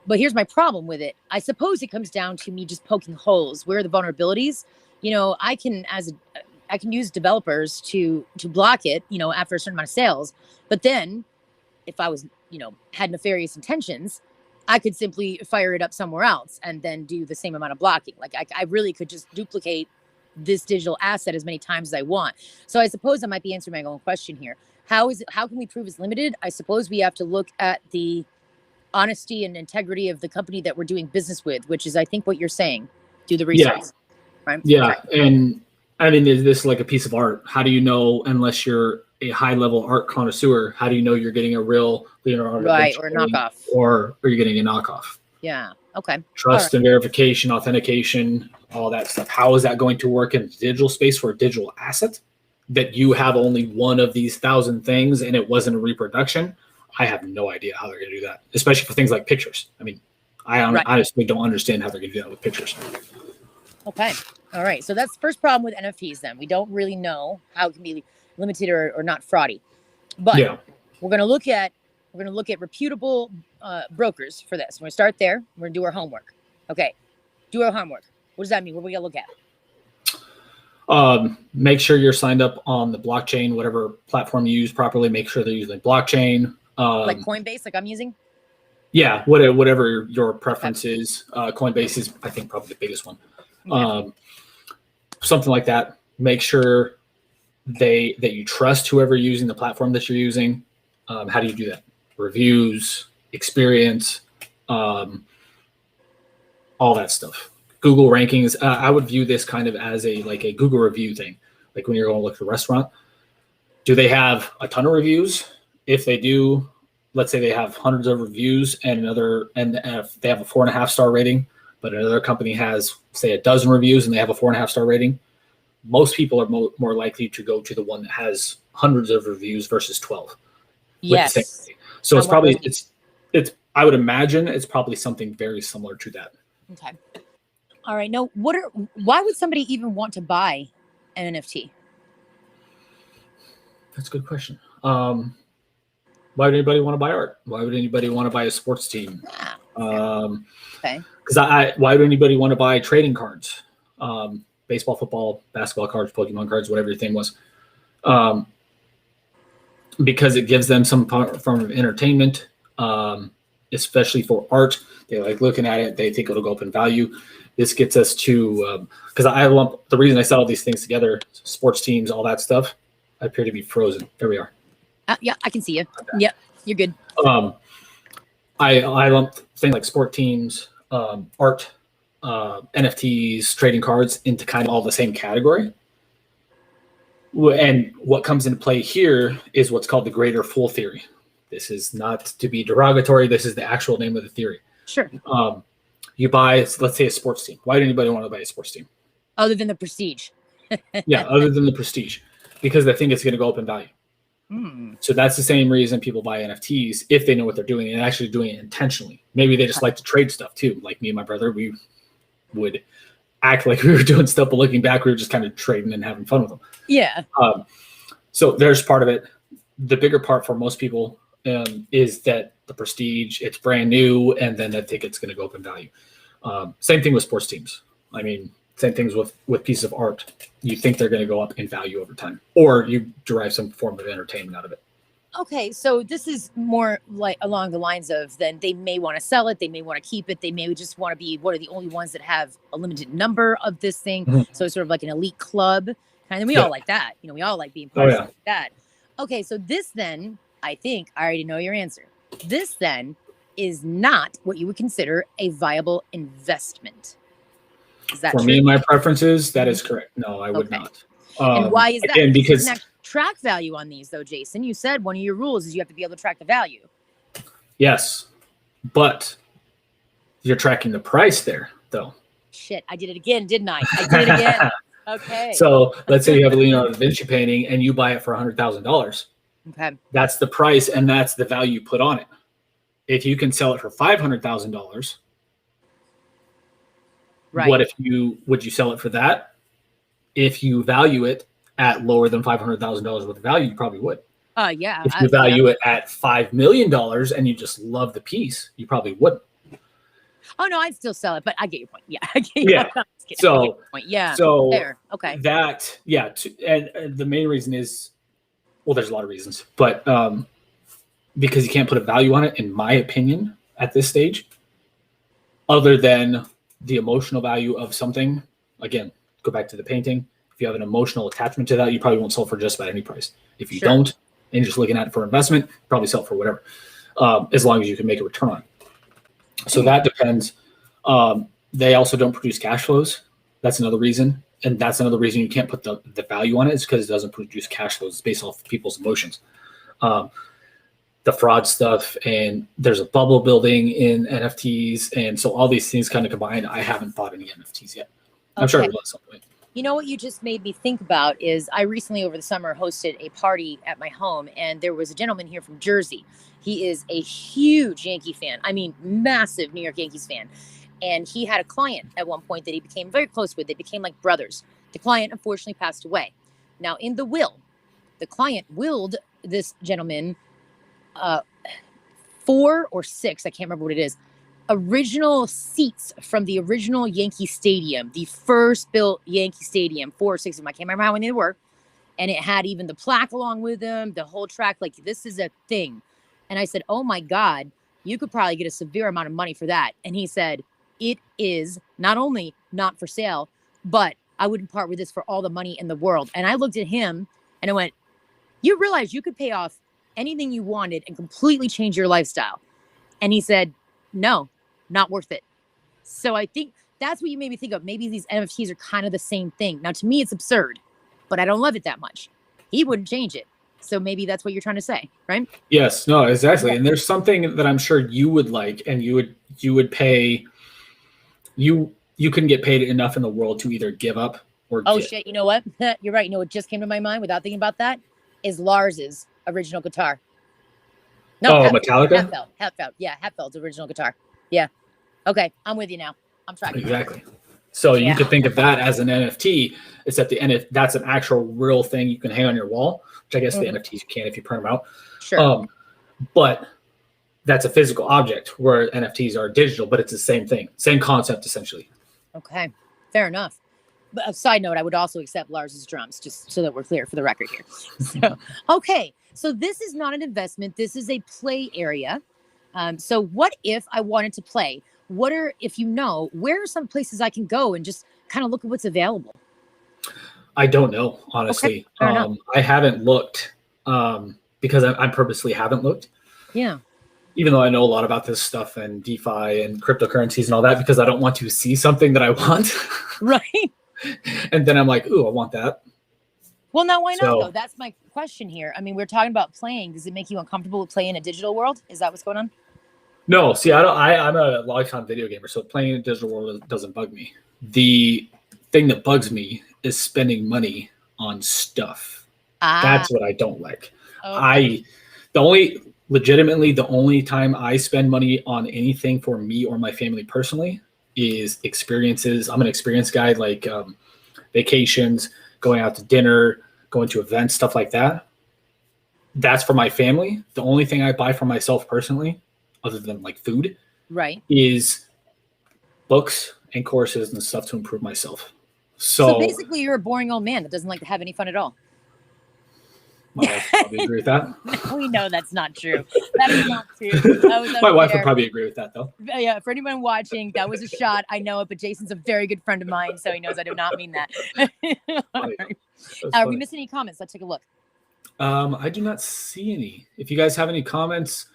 But here's my problem with it. I suppose it comes down to me just poking holes. Where are the vulnerabilities? I can use developers to block it, after a certain amount of sales. But then if I was, had nefarious intentions, I could simply fire it up somewhere else and then do the same amount of blocking. Like I really could just duplicate this digital asset as many times as I want. So I suppose I might be answering my own question here. How can we prove it's limited? I suppose we have to look at the honesty and integrity of the company that we're doing business with, which is, I think, what you're saying. Do the research. yeah, Right? yeah. Okay. And I mean, is this like a piece of art? How do you know, unless you're a high level art connoisseur, how do you know you're getting a real Leonardo da Right, Vinci or a knockoff. or are you getting a knockoff? Yeah. Okay. Trust and verification, authentication, all that stuff. How is that going to work in the digital space for a digital asset that you have only one of these 1,000 things and it wasn't a reproduction? I have no idea how they're going to do that, especially for things like pictures. I mean, I honestly don't understand how they're going to do that with pictures. Okay. All right. So that's the first problem with NFTs then. We don't really know how it can be limited or not fraudy. But Yeah. we're going to look at reputable brokers for this. We're going to start there. We're going to do our homework. Okay. Do our homework. What does that mean? What are we going to look at? Make sure you're signed up on the blockchain, whatever platform you use properly. Make sure they're using blockchain. Like Coinbase, like I'm using? Yeah, whatever your preference is. Coinbase is, I think, probably the biggest one. Okay. Something like that. Make sure that you trust whoever using the platform that you're using. How do you do that? Reviews, experience, all that stuff. Google rankings. I would view this kind of as a Google review thing. Like when you're going to look at a restaurant, do they have a ton of reviews? If they do, let's say they have hundreds of reviews and if they have a 4.5 star rating, but another company has, say, a dozen reviews and they have a 4.5 star rating, most people are more likely to go to the one that has hundreds of reviews versus 12. Yes. So it's probably I would imagine it's probably something very similar to that. Okay. All right. Now, why would somebody even want to buy an NFT? That's a good question. Why would anybody want to buy art? Why would anybody want to buy a sports team? Okay. Because why would anybody want to buy trading cards? Baseball, football, basketball cards, Pokemon cards, whatever your thing was. Because it gives them some form of entertainment, especially for art. They like looking at it. They think it'll go up in value. This gets us to, because the reason I said all these things together, sports teams, all that stuff, I appear to be frozen. There we are. Yeah, I can see you. Okay. Yep, you're good. I lumped things like sport teams, art, NFTs, trading cards into kind of all the same category. And what comes into play here is what's called the greater fool theory. This is not to be derogatory. This is the actual name of the theory. Sure. You buy, let's say, a sports team. Why would anybody want to buy a sports team? Other than the prestige. Yeah, other than the prestige. Because they think it's going to go up in value. So that's the same reason people buy NFTs if they know what they're doing and actually doing it intentionally. Maybe they just like to trade stuff too. Like me and my brother, we would act like we were doing stuff, but looking back, we were just kind of trading and having fun with them. Yeah. So there's part of it. The bigger part for most people is that the prestige, it's brand new, and then they think it's going to go up in value. Same thing with sports teams. I mean, same things with pieces of art. You think they're going to go up in value over time, or you derive some form of entertainment out of it. Okay, so this is more like along the lines of then they may want to sell it, they may want to keep it, they may just want to be one of the only ones that have a limited number of this thing. Mm-hmm. So it's sort of like an elite club. And we all like that. We all like being part of like that. Okay, so this then, I think I already know your answer. This then is not what you would consider a viable investment. Is that for true? me and my preferences? That is correct. No, I would not. And why is that? Again, because track value on these, though, Jason. You said one of your rules is you have to be able to track the value. Yes, but you're tracking the price there, though. Shit, I did it again, didn't I? I did it again. Okay. So let's say you have a Leonardo da Vinci painting and you buy it for $100,000. Okay. That's the price and that's the value you put on it. If you can sell it for $500,000, right. Would you sell it for that? If you value it at lower than $500,000 worth of value, you probably would. Yeah. If you value it at $5 million and you just love the piece, you probably wouldn't. Oh no, I'd still sell it, but I get your point. Yeah. I get Yeah. your point. Yeah. So fair. Okay. That, yeah. And the main reason is, well, there's a lot of reasons, but because you can't put a value on it, in my opinion, at this stage, other than the emotional value of something. Again, go back to the painting. If you have an emotional attachment to that, you probably won't sell for just about any price. If you don't, and you're just looking at it for investment, probably sell for whatever, as long as you can make a return on it. So that depends. They also don't produce cash flows. That's another reason. And that's another reason you can't put the value on it, is because it doesn't produce cash flows. It's based off people's emotions. The fraud stuff, and there's a bubble building in NFTs. And so all these things kind of combined. I haven't bought any NFTs yet. I'm sure I will at some point. You know what you just made me think about is I recently over the summer hosted a party at my home, and there was a gentleman here from Jersey. He is a huge Yankee fan. I mean, massive New York Yankees fan. And he had a client at one point that he became very close with. They became like brothers. The client unfortunately passed away. Now, in the will, the client willed this gentleman 4 or 6, I can't remember what it is, original seats from the original Yankee Stadium, the first built Yankee Stadium, 4 or 6 of them. I can't remember how many they were. And it had even the plaque along with them, the whole track. Like, this is a thing. And I said, oh my God, you could probably get a severe amount of money for that. And he said, it is not only not for sale, but I wouldn't part with this for all the money in the world. And I looked at him and I went, you realize you could pay off anything you wanted and completely change your lifestyle. And he said, no, not worth it. So I think that's what you made me think of. Maybe these NFTs are kind of the same thing. Now, to me, it's absurd, but I don't love it that much. He wouldn't change it. So maybe that's what you're trying to say, right? Yes, no, exactly. And there's something that I'm sure you would like, and you would pay. You couldn't get paid enough in the world to either give up or get. Shit, you know what? You're right. You know what just came to my mind without thinking about that is Lars's original guitar. No, Metallica? Hefeld. Yeah, Heffeld's original guitar. Yeah. Okay, I'm with you now. I'm tracking. Exactly. So you could think of that as an NFT. It's at the end. That's an actual real thing you can hang on your wall, which I guess the NFTs you can if you print them out. Sure. But that's a physical object, where NFTs are digital, but it's the same thing, same concept essentially. Okay, fair enough. But a side note, I would also accept Lars's drums, just so that we're clear for the record here. So, okay, so this is not an investment. This is a play area. So what if I wanted to play? Where are some places I can go and just kind of look at what's available? I don't know, honestly. Okay, I haven't looked because I purposely haven't looked. Yeah. Even though I know a lot about this stuff and DeFi and cryptocurrencies and all that, because I don't want to see something that I want. Right. And then I'm like, ooh, I want that. Well, now why not though? That's my question here. I mean, we're talking about playing. Does it make you uncomfortable to play in a digital world? Is that what's going on? No, see, I'm a lifetime video gamer, so playing in a digital world doesn't bug me. The thing that bugs me is spending money on stuff. That's what I don't like. Okay. Legitimately, the only time I spend money on anything for me or my family personally is experiences. I'm an experience guy, like vacations, going out to dinner, going to events, stuff like that. That's for my family. The only thing I buy for myself personally, other than like food, right, is books and courses and stuff to improve myself. So basically, you're a boring old man that doesn't like to have any fun at all. My wife would probably agree with that. We know that's not true. That is not true. My wife would probably agree with that, though. Yeah, for anyone watching, that was a shot. I know it, but Jason's a very good friend of mine, so he knows I do not mean that. Right. Are we missing any comments? Let's take a look. I do not see any. If you guys have any comments,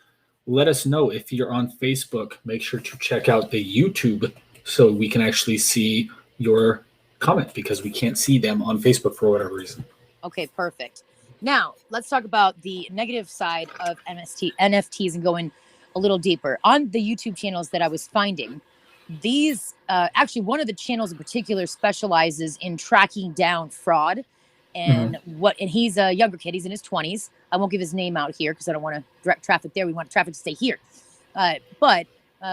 let us know. If you're on Facebook, make sure to check out the YouTube so we can actually see your comment, because we can't see them on Facebook for whatever reason. Okay, perfect. Now, let's talk about the negative side of NFTs and going a little deeper. On the YouTube channels that I was finding, these actually one of the channels in particular specializes in tracking down fraud and and he's a younger kid. He's in his 20s. I won't give his name out here because I don't want to direct traffic there. We want traffic to stay here. But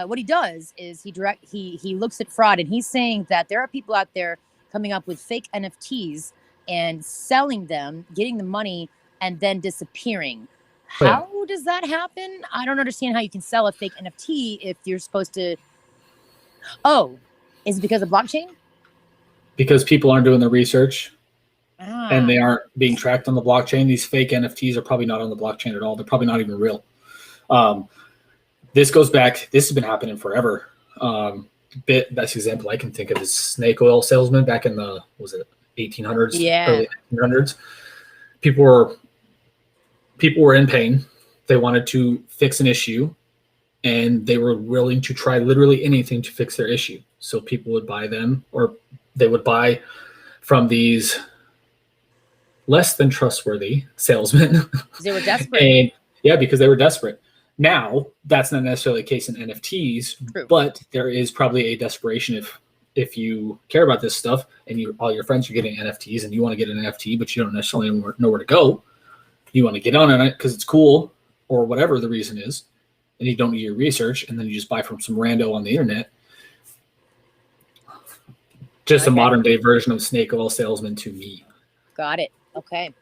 what he does is he looks at fraud, and he's saying that there are people out there coming up with fake NFTs and selling them, getting the money, and then disappearing. How does that happen? I don't understand how you can sell a fake NFT if you're supposed to. Oh, is it because of blockchain? Because people aren't doing the research and they aren't being tracked on the blockchain. These fake NFTs are probably not on the blockchain at all. They're probably not even real. This goes back. This has been happening forever. Best example I can think of is snake oil salesman back in the 1800s, early 1800s. People were in pain. They wanted to fix an issue, and they were willing to try literally anything to fix their issue. So people would buy them, or they would buy from these less than trustworthy salesmen. They were desperate. Because they were desperate. Now, that's not necessarily the case in NFTs, True. But there is probably a desperation if you care about this stuff and all your friends are getting NFTs and you want to get an NFT, but you don't necessarily know where to go. You want to get on it because it's cool or whatever the reason is, and you don't do your research, and then you just buy from some rando on the internet. Just a modern day version of snake oil salesman to me. Got it. Okay.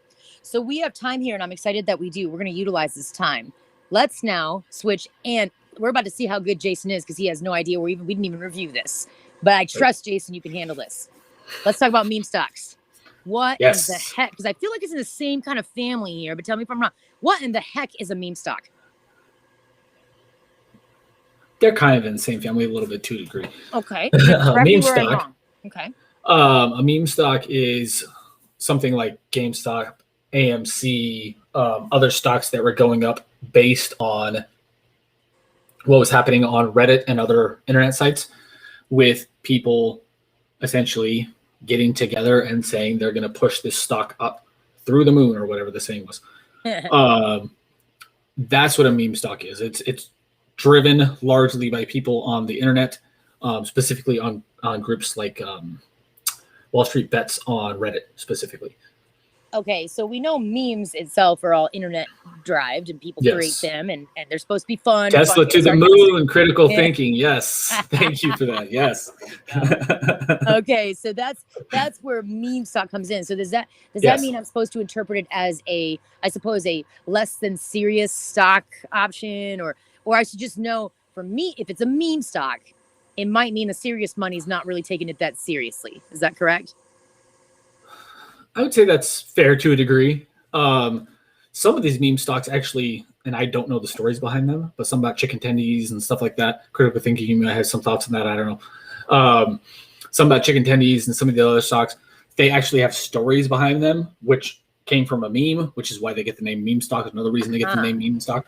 So we have time here, and I'm excited that we do. We're going to utilize this time. Let's now switch, and we're about to see how good Jason is because he has no idea we didn't even review this. But I trust Jason, you can handle this. Let's talk about meme stocks. What in the heck? Because I feel like it's in the same kind of family here, but tell me if I'm wrong. What in the heck is a meme stock? They're kind of in the same family a little bit to a degree. Okay. A meme stock. Wrong. Okay. A meme stock is something like GameStop, AMC, other stocks that were going up based on what was happening on Reddit and other internet sites, with people essentially getting together and saying they're going to push this stock up through the moon, or whatever the saying was. That's what a meme stock is. It's driven largely by people on the internet, specifically on groups like Wall Street Bets on Reddit specifically. Okay, so we know memes itself are all internet derived, and people create them, and they're supposed to be fun. Tesla to the moon, critical thinking. Yes, thank you for that. Yes. Okay, so that's where meme stock comes in. So does that mean I'm supposed to interpret it as I suppose a less than serious stock option, or I should just know, for me, if it's a meme stock, it might mean the serious money's not really taking it that seriously. Is that correct? I would say that's fair to a degree. Some of these meme stocks actually, and I don't know the stories behind them, but some about chicken tendies and stuff like that. Critical thinking, you might have some thoughts on that. I don't know. Some about chicken tendies and some of the other stocks, they actually have stories behind them, which came from a meme, which is why they get the name meme stock. Another reason they get the name meme stock.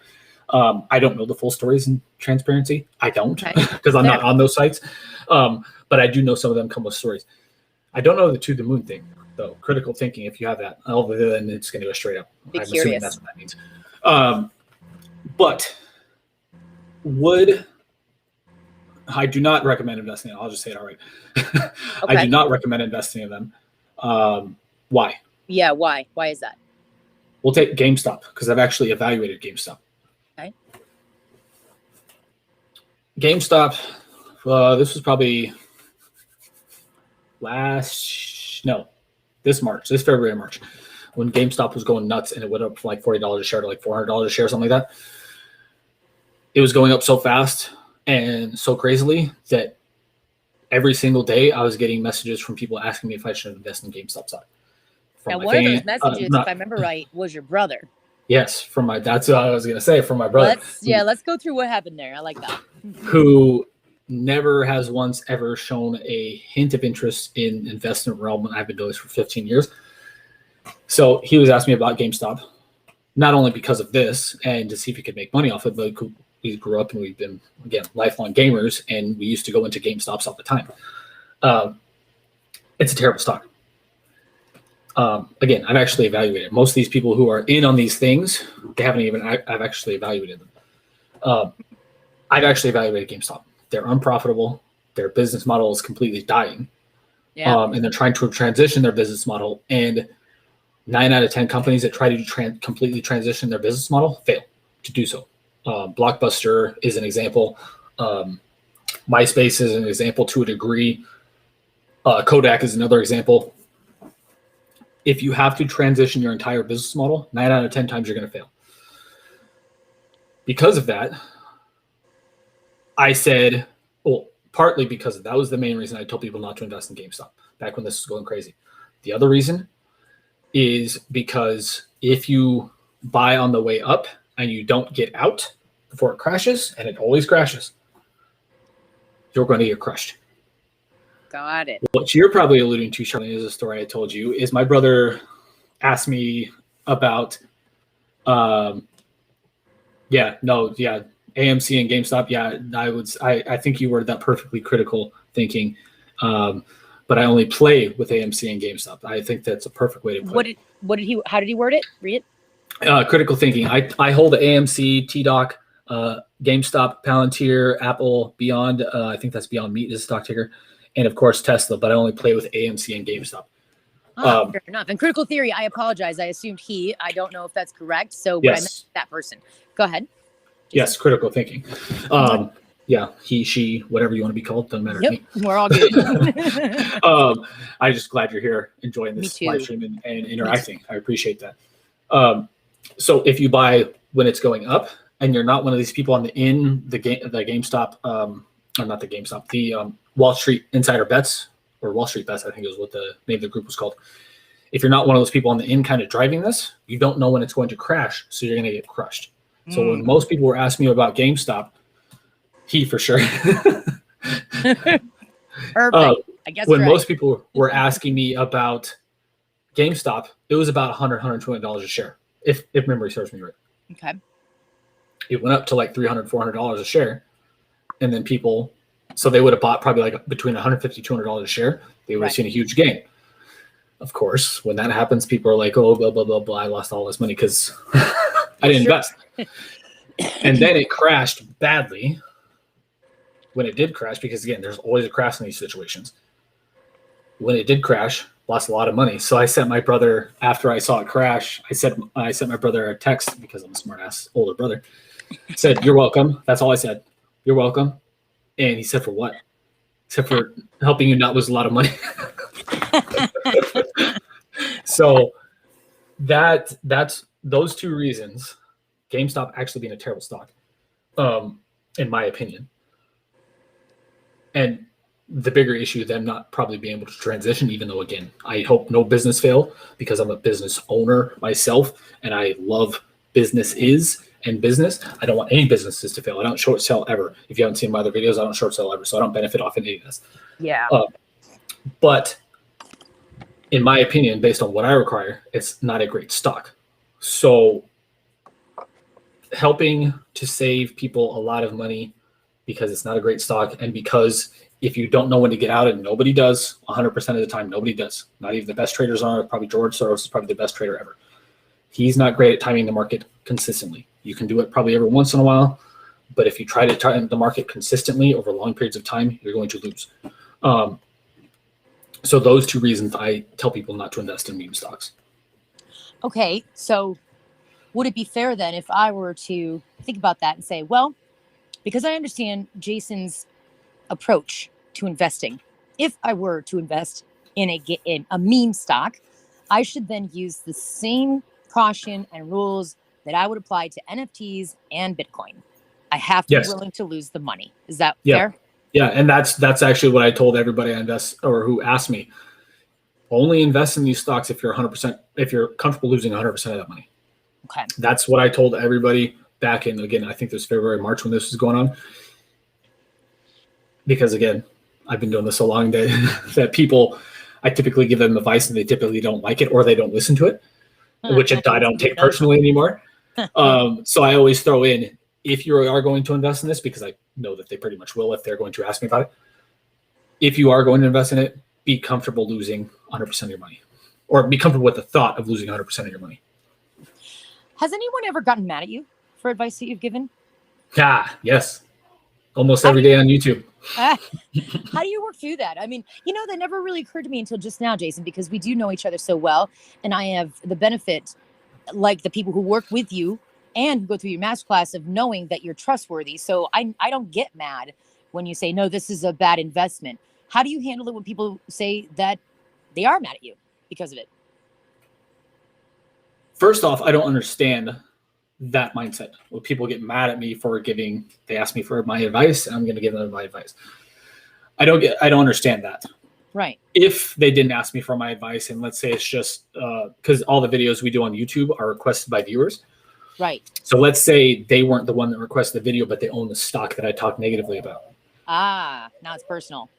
I don't know the full stories in transparency. I don't, because I'm not on those sites. But I do know some of them come with stories. I don't know the to the moon thing, though. Critical thinking, if you have that, then it's going to go straight up. I'm assuming that's what that means. But I do not recommend investing in them. I'll just say it outright. I do not recommend investing in them. Why? Yeah, why? Why is that? We'll take GameStop, because I've actually evaluated GameStop. Okay. GameStop, this was probably this February and March, when GameStop was going nuts and it went up from like $40 a share to like $400 a share, something like that. It was going up so fast and so crazily that every single day I was getting messages from people asking me if I should invest in GameStop stock. Now, one of those messages, if I remember right, was your brother. Yes, that's what I was going to say, from my brother. Let's go through what happened there. I like that. Who never has once ever shown a hint of interest in investment realm, and I've been doing this for 15 years. So he was asking me about GameStop, not only because of this and to see if he could make money off it, but we grew up and we've been, again, lifelong gamers, and we used to go into GameStops all the time. It's a terrible stock. Again, I've actually evaluated most of these people who are in on these things. They haven't even. I've actually evaluated them. I've actually evaluated GameStop. They're unprofitable. Their business model is completely dying. Yeah. And they're trying to transition their business model. And 9 out of 10 companies that try to completely transition their business model fail to do so. Blockbuster is an example. MySpace is an example to a degree. Kodak is another example. If you have to transition your entire business model, 9 out of 10 times you're going to fail. Because of that, I said, well, partly because that was the main reason I told people not to invest in GameStop back when this was going crazy. The other reason is because if you buy on the way up and you don't get out before it crashes, and it always crashes, you're going to get crushed. Got it. What you're probably alluding to, Charlene, is a story I told you, is my brother asked me about, AMC and GameStop. Yeah, I think you worded that perfectly, critical thinking. But I only play with AMC and GameStop. I think that's a perfect way to put it. How did he word it? Read it. Critical thinking. I hold AMC, TDoc, GameStop, Palantir, Apple, Beyond. I think that's Beyond Meat is a stock ticker. And of course Tesla, but I only play with AMC and GameStop. Fair enough. And critical theory, I apologize. I assumed he. I don't know if that's correct. So yes. I meant that person. Go ahead. Yes, critical thinking. Yeah, he, she, whatever you want to be called, doesn't matter to me. We're all good. I'm just glad you're here enjoying this live stream and interacting. I appreciate that. So if you buy when it's going up and you're not one of these people on the GameStop, or not the GameStop, the Wall Street Insider Bets, or Wall Street Bets, I think is what the name of the group was called. If you're not one of those people on the in kind of driving this, you don't know when it's going to crash, so you're going to get crushed. So when most people were asking me about GameStop, he for sure. Perfect. I guess when most people were asking me about GameStop, it was about $100, $120 a share, if memory serves me right. Okay. It went up to like $300, $400 a share. And then people, so they would have bought probably like between $150, $200 a share. They would have seen a huge gain. Of course, when that happens, people are like, oh, blah, blah, blah, blah. I lost all this money because I didn't invest. And then it crashed badly when it did crash, because again, there's always a crash in these situations. When it did crash, lost a lot of money. So I sent my brother, after I saw it crash, I sent my brother a text, because I'm a smart ass older brother. Said, "You're welcome." That's all I said. "You're welcome." And he said, "For what?" He said, "For helping you not lose a lot of money." So that's those two reasons, GameStop actually being a terrible stock, in my opinion. And the bigger issue, them not probably being able to transition, even though, again, I hope no business fail, because I'm a business owner myself and I love businesses and business. I don't want any businesses to fail. I don't short sell ever. If you haven't seen my other videos, I don't short sell ever. So I don't benefit off any of this. Yeah. But in my opinion, based on what I require, it's not a great stock. So helping to save people a lot of money, because it's not a great stock, and because if you don't know when to get out, and nobody does, 100% of the time, nobody does. Not even the best traders are. Probably George Soros is probably the best trader ever. He's not great at timing the market consistently. You can do it probably every once in a while, but if you try to time the market consistently over long periods of time, you're going to lose. So those two reasons I tell people not to invest in meme stocks. Okay, so would it be fair then if I were to think about that and say, well, because I understand Jason's approach to investing, if I were to invest in a meme stock, I should then use the same caution and rules that I would apply to NFTs and Bitcoin. I have to be willing to lose the money. Is that fair? Yeah, and that's actually what I told everybody I invest, or who asked me. Only invest in these stocks if you're 100%, if you're comfortable losing 100% of that money. Okay. That's what I told everybody back in, again, I think it was February, March when this was going on. Because again, I've been doing this so long that people, I typically give them advice and they typically don't like it, or they don't listen to it, which I don't take personally anymore. So I always throw in, if you are going to invest in this, because I know that they pretty much will if they're going to ask me about it. If you are going to invest in it, be comfortable losing 100% of your money. or be comfortable with the thought of losing 100% of your money. Has anyone ever gotten mad at you for advice that you've given? Yes. Almost every day on YouTube. How do you work through that? I mean, that never really occurred to me until just now, Jason, because we do know each other so well. And I have the benefit, like the people who work with you and go through your masterclass, of knowing that you're trustworthy. So I don't get mad when you say, no, this is a bad investment. How do you handle it when people say that they are mad at you because of it? First off, I don't understand that mindset. When people get mad at me for they ask me for my advice, and I'm going to give them my advice. I don't understand that. Right. If they didn't ask me for my advice, and let's say it's just because all the videos we do on YouTube are requested by viewers. Right. So let's say they weren't the one that requested the video, but they own the stock that I talk negatively about. Now it's personal.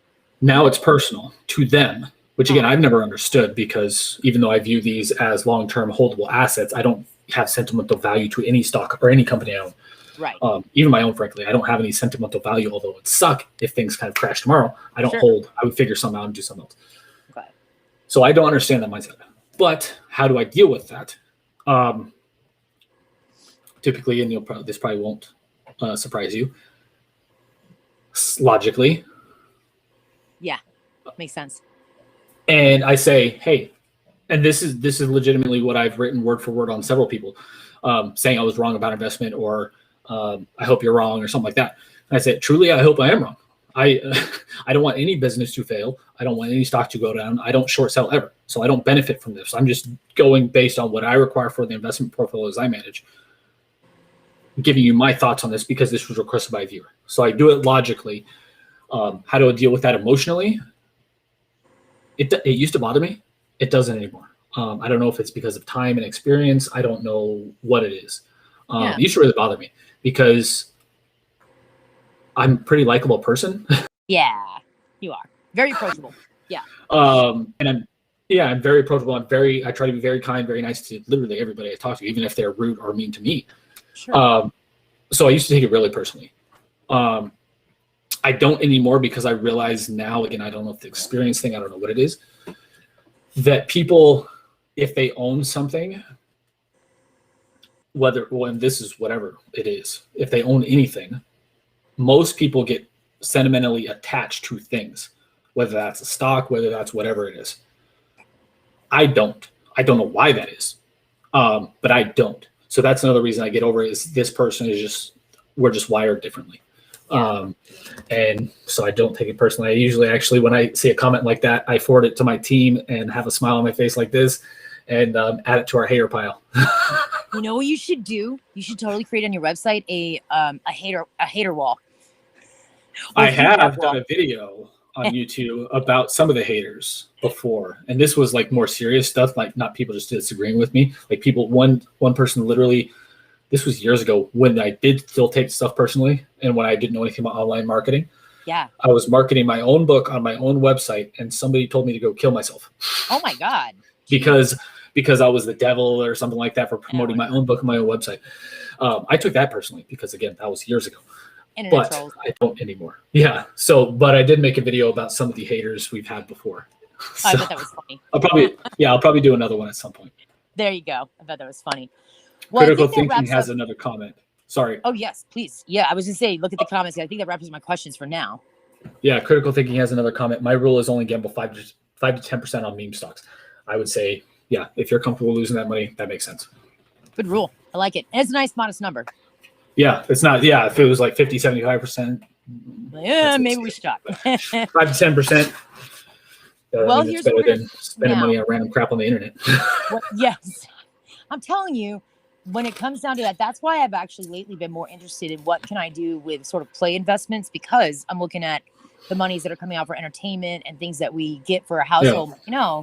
Now it's personal to them, which again, I've never understood, because even though I view these as long-term holdable assets, I don't have sentimental value to any stock or any company I own. Right. Even my own, frankly, I don't have any sentimental value, although it would suck if things kind of crash tomorrow. I don't hold, I would figure something out and do something else. Okay. So I don't understand that mindset. But how do I deal with that? Typically, and this probably won't surprise you, logically. Yeah, makes sense. And I say, hey, and this is legitimately what I've written word for word on several people, saying I was wrong about investment, or I hope you're wrong, or something like that. And I said, truly, I hope I am wrong. I don't want any business to fail. I don't want any stock to go down. I don't short sell ever. So I don't benefit from this. I'm just going based on what I require for the investment portfolios I manage. I'm giving you my thoughts on this because this was requested by a viewer. So I do it logically. How do I deal with that emotionally? It used to bother me. It doesn't anymore. I don't know if it's because of time and experience. I don't know what it is. It used to really bother me because I'm a pretty likable person. Yeah, you are. Very approachable. Yeah. And I'm very approachable. I try to be very kind, very nice to literally everybody I talk to, even if they're rude or mean to me. Sure. So I used to take it really personally. I don't anymore because I realize now, again, I don't know if the experience thing, I don't know what it is, that people, if they own something, this is whatever it is, if they own anything, most people get sentimentally attached to things, whether that's a stock, whether that's whatever it is. I don't know why that is, but I don't. So that's another reason I get over it, is this person is we're just wired differently. And so I don't take it personally. I usually actually, when I see a comment like that, I forward it to my team and have a smile on my face like this and add it to our hater pile. You know what you should do? You should totally create on your website a hater wall. I have done a video on YouTube about some of the haters before, and this was like more serious stuff, like not people just disagreeing with me, like people, one person literally, this was years ago when I did still take stuff personally and when I didn't know anything about online marketing. Yeah. I was marketing my own book on my own website and somebody told me to go kill myself. Oh my God. because I was the devil or something like that for promoting my own book on my own website. I took that personally because, again, that was years ago. But I don't anymore. Yeah. So, but I did make a video about some of the haters we've had before. So I bet that was funny. I'll probably do another one at some point. There you go. I bet that was funny. Well, Critical Thinking has another comment. Sorry. Oh, yes, please. Yeah, I was going to say, look at the comments. I think that wraps up my questions for now. Yeah, Critical Thinking has another comment. My rule is only gamble 5 to 10% on meme stocks. I would say, yeah, if you're comfortable losing that money, that makes sense. Good rule. I like it. And it's a nice, modest number. Yeah, it's not. Yeah, if it was like 50, 75%. Yeah, maybe we should stop. 5 to 10%. Well, here's better than spending money on random crap on the internet. Well, yes. I'm telling you, when it comes down to that, that's why I've actually lately been more interested in what can I do with sort of play investments, because I'm looking at the monies that are coming out for entertainment and things that we get for a household. Yeah.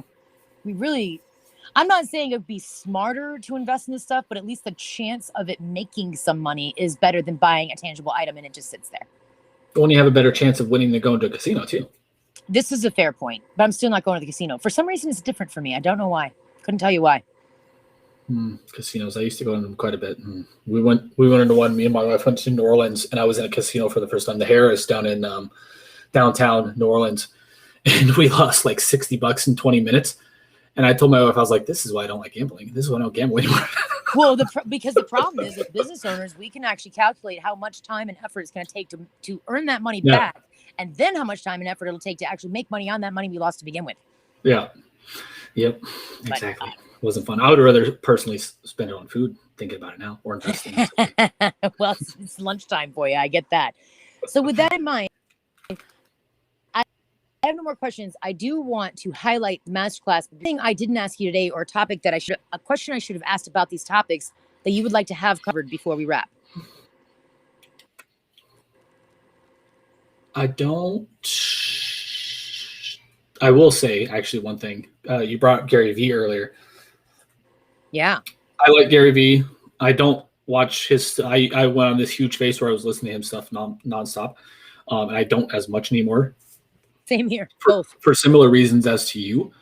I'm not saying it would be smarter to invest in this stuff, but at least the chance of it making some money is better than buying a tangible item and it just sits there. When you have a better chance of winning than going to a casino too. This is a fair point, but I'm still not going to the casino. For some reason, it's different for me. I don't know why. Couldn't tell you why. Casinos. I used to go into them quite a bit. We went into one. Me and my wife went to New Orleans, and I was in a casino for the first time. The Harris down in downtown New Orleans, and we lost like $60 in 20 minutes. And I told my wife, I was like, this is why I don't like gambling. This is why I don't gamble anymore. Well, because the problem is, as business owners, we can actually calculate how much time and effort it's going to take to earn that money back, and then how much time and effort it'll take to actually make money on that money we lost to begin with. Yeah. Yep. Exactly. It wasn't fun. I would rather personally spend it on food, thinking about it now, or investing. Well, it's lunchtime for you. I get that. So with that in mind, I have no more questions. I do want to highlight the masterclass. The thing I didn't ask you today, or a question I should have asked about these topics that you would like to have covered before we wrap. I will say actually one thing. You brought up Gary Vee earlier. Yeah. I like Gary Vee. I don't watch his. I went on this huge phase where I was listening to him stuff nonstop. And I don't as much anymore. Same here. Both for similar reasons as to you.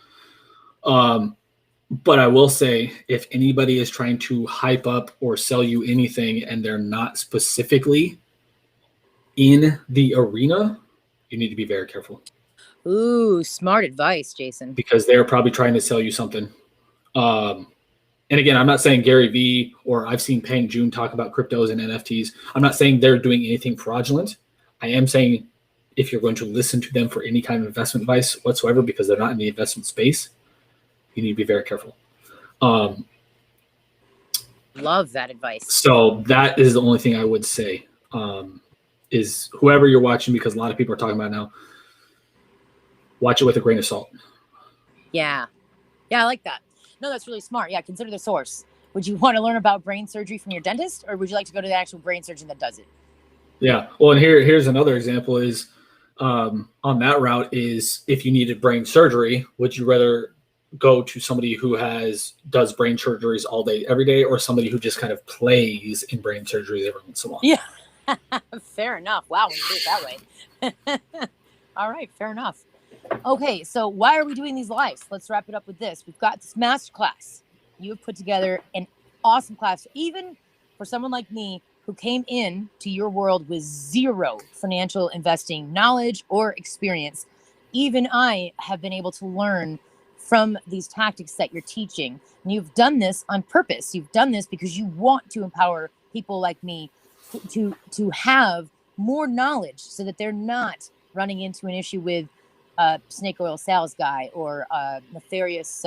But I will say, if anybody is trying to hype up or sell you anything and they're not specifically in the arena, you need to be very careful. Ooh, smart advice, Jason. Because they're probably trying to sell you something. And again, I'm not saying Gary Vee or I've seen Peng Joon talk about cryptos and NFTs. I'm not saying they're doing anything fraudulent. I am saying if you're going to listen to them for any kind of investment advice whatsoever, because they're not in the investment space, you need to be very careful. Love that advice. So that is the only thing I would say, is whoever you're watching, because a lot of people are talking about it now, watch it with a grain of salt. Yeah. Yeah, I like that. No, that's really smart. Yeah, consider the source. Would you want to learn about brain surgery from your dentist, or would you like to go to the actual brain surgeon that does it? Yeah. Well, and here's another example is, on that route is, if you needed brain surgery, would you rather go to somebody who does brain surgeries all day, every day, or somebody who just kind of plays in brain surgeries every once in a while? Yeah. Fair enough. Wow, when you do it that way. All right, fair enough. Okay, so why are we doing these lives? Let's wrap it up with this. We've got this masterclass. You have put together an awesome class, even for someone like me who came in to your world with zero financial investing knowledge or experience. Even I have been able to learn from these tactics that you're teaching. And you've done this on purpose. You've done this because you want to empower people like me to have more knowledge, so that they're not running into an issue with a snake oil sales guy or a nefarious,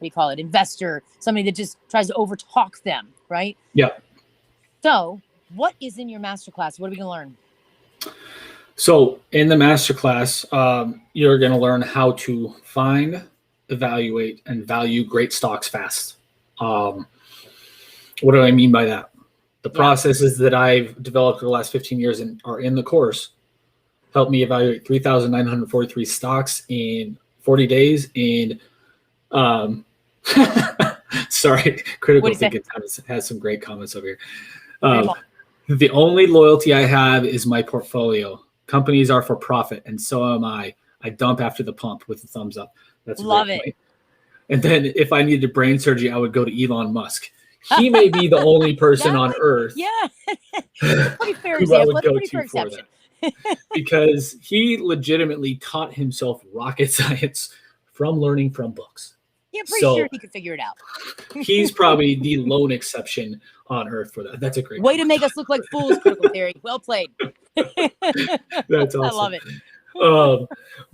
investor, somebody that just tries to overtalk them, right? Yeah. So what is in your masterclass? What are we going to learn? So in the masterclass, you're going to learn how to find, evaluate, and value great stocks fast. What do I mean by that? The processes that I've developed for the last 15 years and are in the course helped me evaluate 3,943 stocks in 40 days. And sorry, Critical Thinking has some great comments over here. The only loyalty I have is my portfolio. Companies are for profit, and so am I. I dump after the pump with a thumbs up. That's a love great it. point. And then if I needed brain surgery, I would go to Elon Musk. He may be the only person on Earth. Yeah, that's pretty fair who I example. would That's go pretty to fair for exception. that. Because he legitimately taught himself rocket science from learning from books. Yeah, pretty sure he could figure it out. He's probably the lone exception on Earth for that. That's a great way to make us look like fools, Critical Theory. Well played. That's awesome. I love it.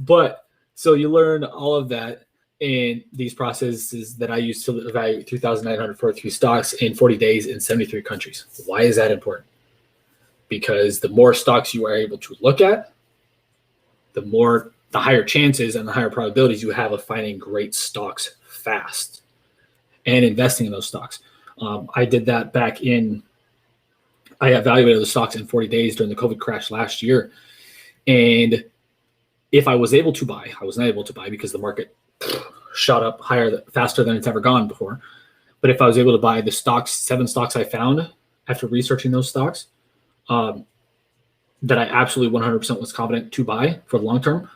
But so you learn all of that in these processes that I use to evaluate 3,943 stocks in 40 days in 73 countries. Why is that important? Because the more stocks you are able to look at, the higher chances and the higher probabilities you have of finding great stocks fast and investing in those stocks. I did that I evaluated the stocks in 40 days during the COVID crash last year. And if I was able to buy, I was not able to buy because the market shot up faster than it's ever gone before. But if I was able to buy the 7 stocks I found after researching those stocks, that I absolutely 100% was confident to buy for the long term,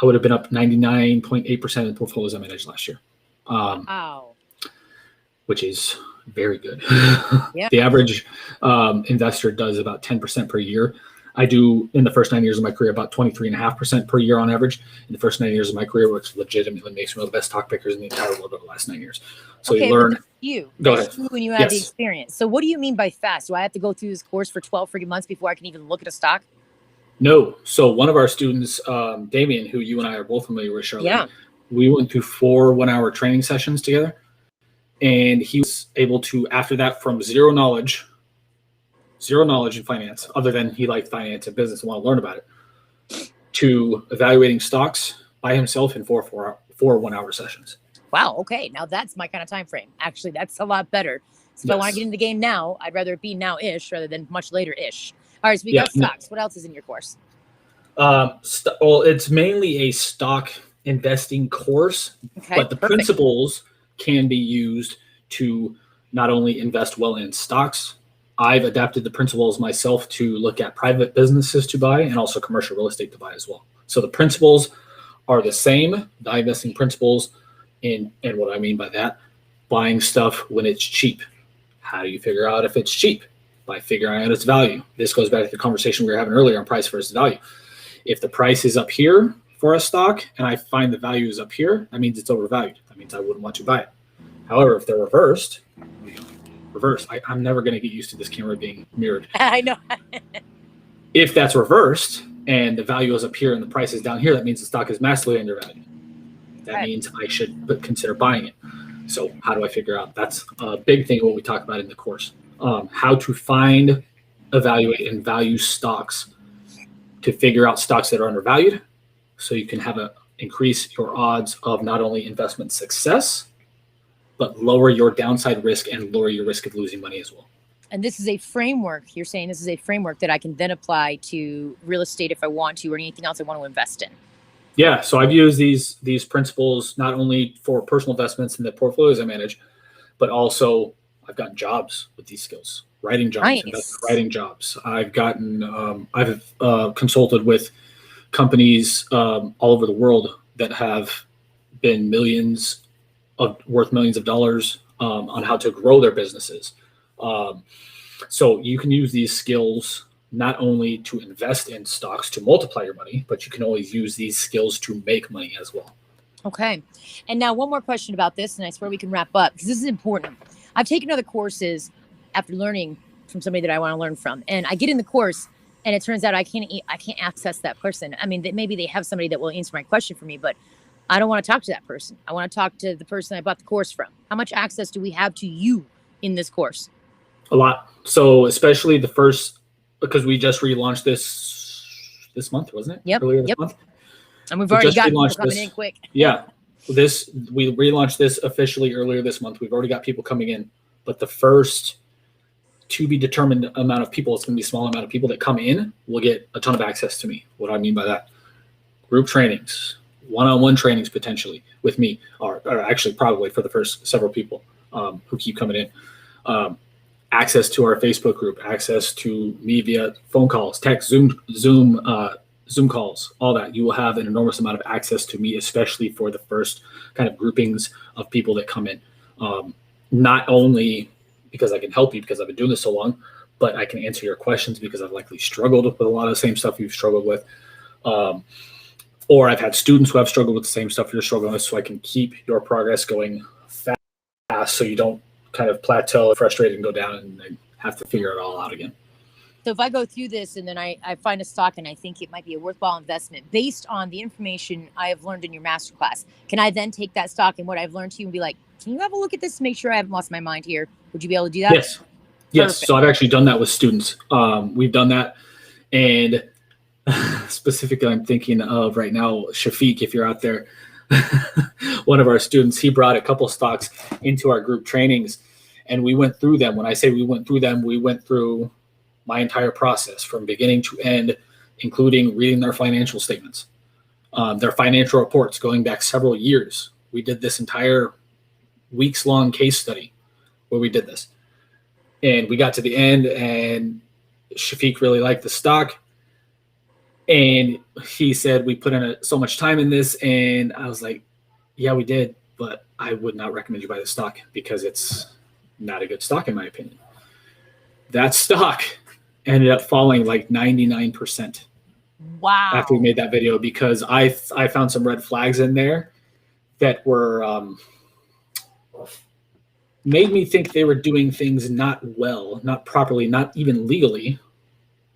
I would have been up 99.8% in the portfolios I managed last year. Wow. Which is very good. Yeah. The average investor does about 10% per year. I do in the first 9 years of my career about 23.5% per year on average. In the first 9 years of my career, which legitimately makes me one of the best stock pickers in the entire world over the last 9 years. So okay, you learn. Go ahead. That's you when you have the experience. So what do you mean by fast? Do I have to go through this course for 12 freaking months before I can even look at a stock? No. So one of our students, Damien, who you and I are both familiar with, Charlotte, we went through 4 1-hour training sessions together. And he was able to, after that, from zero knowledge in finance, other than he liked finance and business and want to learn about it, to evaluating stocks by himself in 4 1-hour sessions. Wow. Okay. Now that's my kind of time frame. Actually, that's a lot better. So if I want to get in the game now, I'd rather it be now-ish rather than much later-ish. All right. So we got stocks. What else is in your course? Well, it's mainly a stock investing course, but the principles can be used to not only invest well in stocks. I've adapted the principles myself to look at private businesses to buy and also commercial real estate to buy as well. So the principles are the same, the investing principles, and what I mean by that, buying stuff when it's cheap. How do you figure out if it's cheap? By figuring out its value. This goes back to the conversation we were having earlier on price versus value. If the price is up here for a stock and I find the value is up here, that means it's overvalued. That means I wouldn't want to buy it. However, if they're reversed, I'm never going to get used to this camera being mirrored. I know. If that's reversed and the value is up here and the price is down here, that means the stock is massively undervalued. That means I should consider buying it. So how do I figure out? That's a big thing of what we talk about in the course. How to find, evaluate, and value stocks to figure out stocks that are undervalued so you can increase your odds of not only investment success, but lower your downside risk and lower your risk of losing money as well. And this is a framework. You're saying this is a framework that I can then apply to real estate if I want to, or anything else I want to invest in. Yeah. So I've used these principles not only for personal investments in the portfolios I manage, but also I've gotten jobs with these skills, writing jobs, writing jobs. I've gotten, I've consulted with companies all over the world that have been worth millions of dollars on how to grow their businesses. So you can use these skills not only to invest in stocks to multiply your money, but you can always use these skills to make money as well. Okay. And now one more question about this, and I swear we can wrap up because this is important. I've taken other courses after learning from somebody that I want to learn from, and I get in the course and it turns out I can't access that person. I mean, maybe they have somebody that will answer my question for me, but I don't want to talk to that person. I want to talk to the person I bought the course from. How much access do we have to you in this course? A lot. So especially the first, because we just relaunched this month, wasn't it? Yep. Earlier this month. And we've already got people coming in quick. Yeah. We relaunched this officially earlier this month. We've already got people coming in, but the first to be determined amount of people, it's going to be a small amount of people that come in will get a ton of access to me. What do I mean by that? Group trainings, one-on-one trainings potentially with me, or actually probably for the first several people who keep coming in. Access to our Facebook group, access to me via phone calls, text, Zoom calls, all that. You will have an enormous amount of access to me, especially for the first kind of groupings of people that come in. Not only because I can help you because I've been doing this so long, but I can answer your questions because I've likely struggled with a lot of the same stuff you've struggled with. Or I've had students who have struggled with the same stuff you're struggling with, so I can keep your progress going fast so you don't kind of plateau, frustrated, and go down and have to figure it all out again. So if I go through this and then I find a stock and I think it might be a worthwhile investment based on the information I have learned in your masterclass, can I then take that stock and what I've learned to you and be like, can you have a look at this to make sure I haven't lost my mind here? Would you be able to do that? Yes. Yes. Perfect. So I've actually done that with students. We've done that. And specifically, I'm thinking of right now, Shafiq, if you're out there, one of our students, he brought a couple stocks into our group trainings and we went through them. When I say we went through them, we went through my entire process from beginning to end, including reading their financial statements, their financial reports going back several years. We did this entire weeks-long case study where we did this. And we got to the end and Shafiq really liked the stock. And he said, we put in so much time in this. And I was like, yeah, we did, but I would not recommend you buy the stock because it's not a good stock in my opinion. That stock ended up falling like 99% Wow. after we made that video, because I found some red flags in there that were made me think they were doing things not well, not properly, not even legally,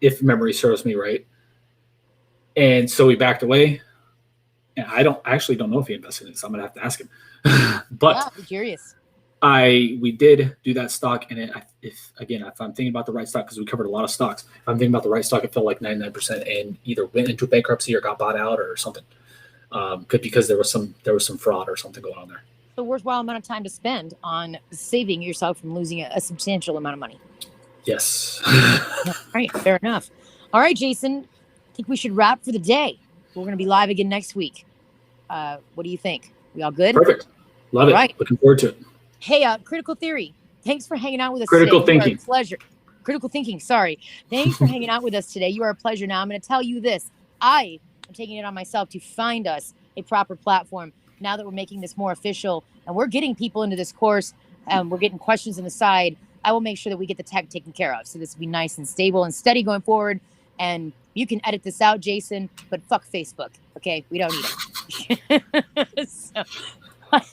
if memory serves me right. And so we backed away. And I actually don't know if he invested in it, so I'm gonna have to ask him. But yeah, I'm curious. we did do that stock, and if I'm thinking about the right stock, because we covered a lot of stocks, if I'm thinking about the right stock, it fell like 99% and either went into bankruptcy or got bought out or something, because there was some fraud or something going on there. A worthwhile amount of time to spend on saving yourself from losing a substantial amount of money. Yes. All right, fair enough. All right, Jason, I think we should wrap for the day. We're going to be live again next week. What do you think? We all good? Perfect. Love it. Right. Looking forward to it. Hey, Critical Theory, thanks for hanging out with us Critical today. thinking. Pleasure. Critical thinking, sorry. Thanks for hanging out with us today. You are a pleasure. Now, I'm going to tell you this. I am taking it on myself to find us a proper platform now that we're making this more official and we're getting people into this course and we're getting questions on the side. I will make sure that we get the tech taken care of. So this will be nice and stable and steady going forward. And you can edit this out, Jason, but fuck Facebook. Okay, we don't need it. So,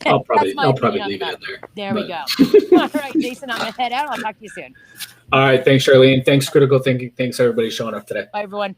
I'll probably leave it in there. There we go. All right, Jason, I'm gonna head out. I'll talk to you soon. All right, thanks, Charlene. Thanks, Critical Thinking. Thanks, everybody showing up today. Bye, everyone.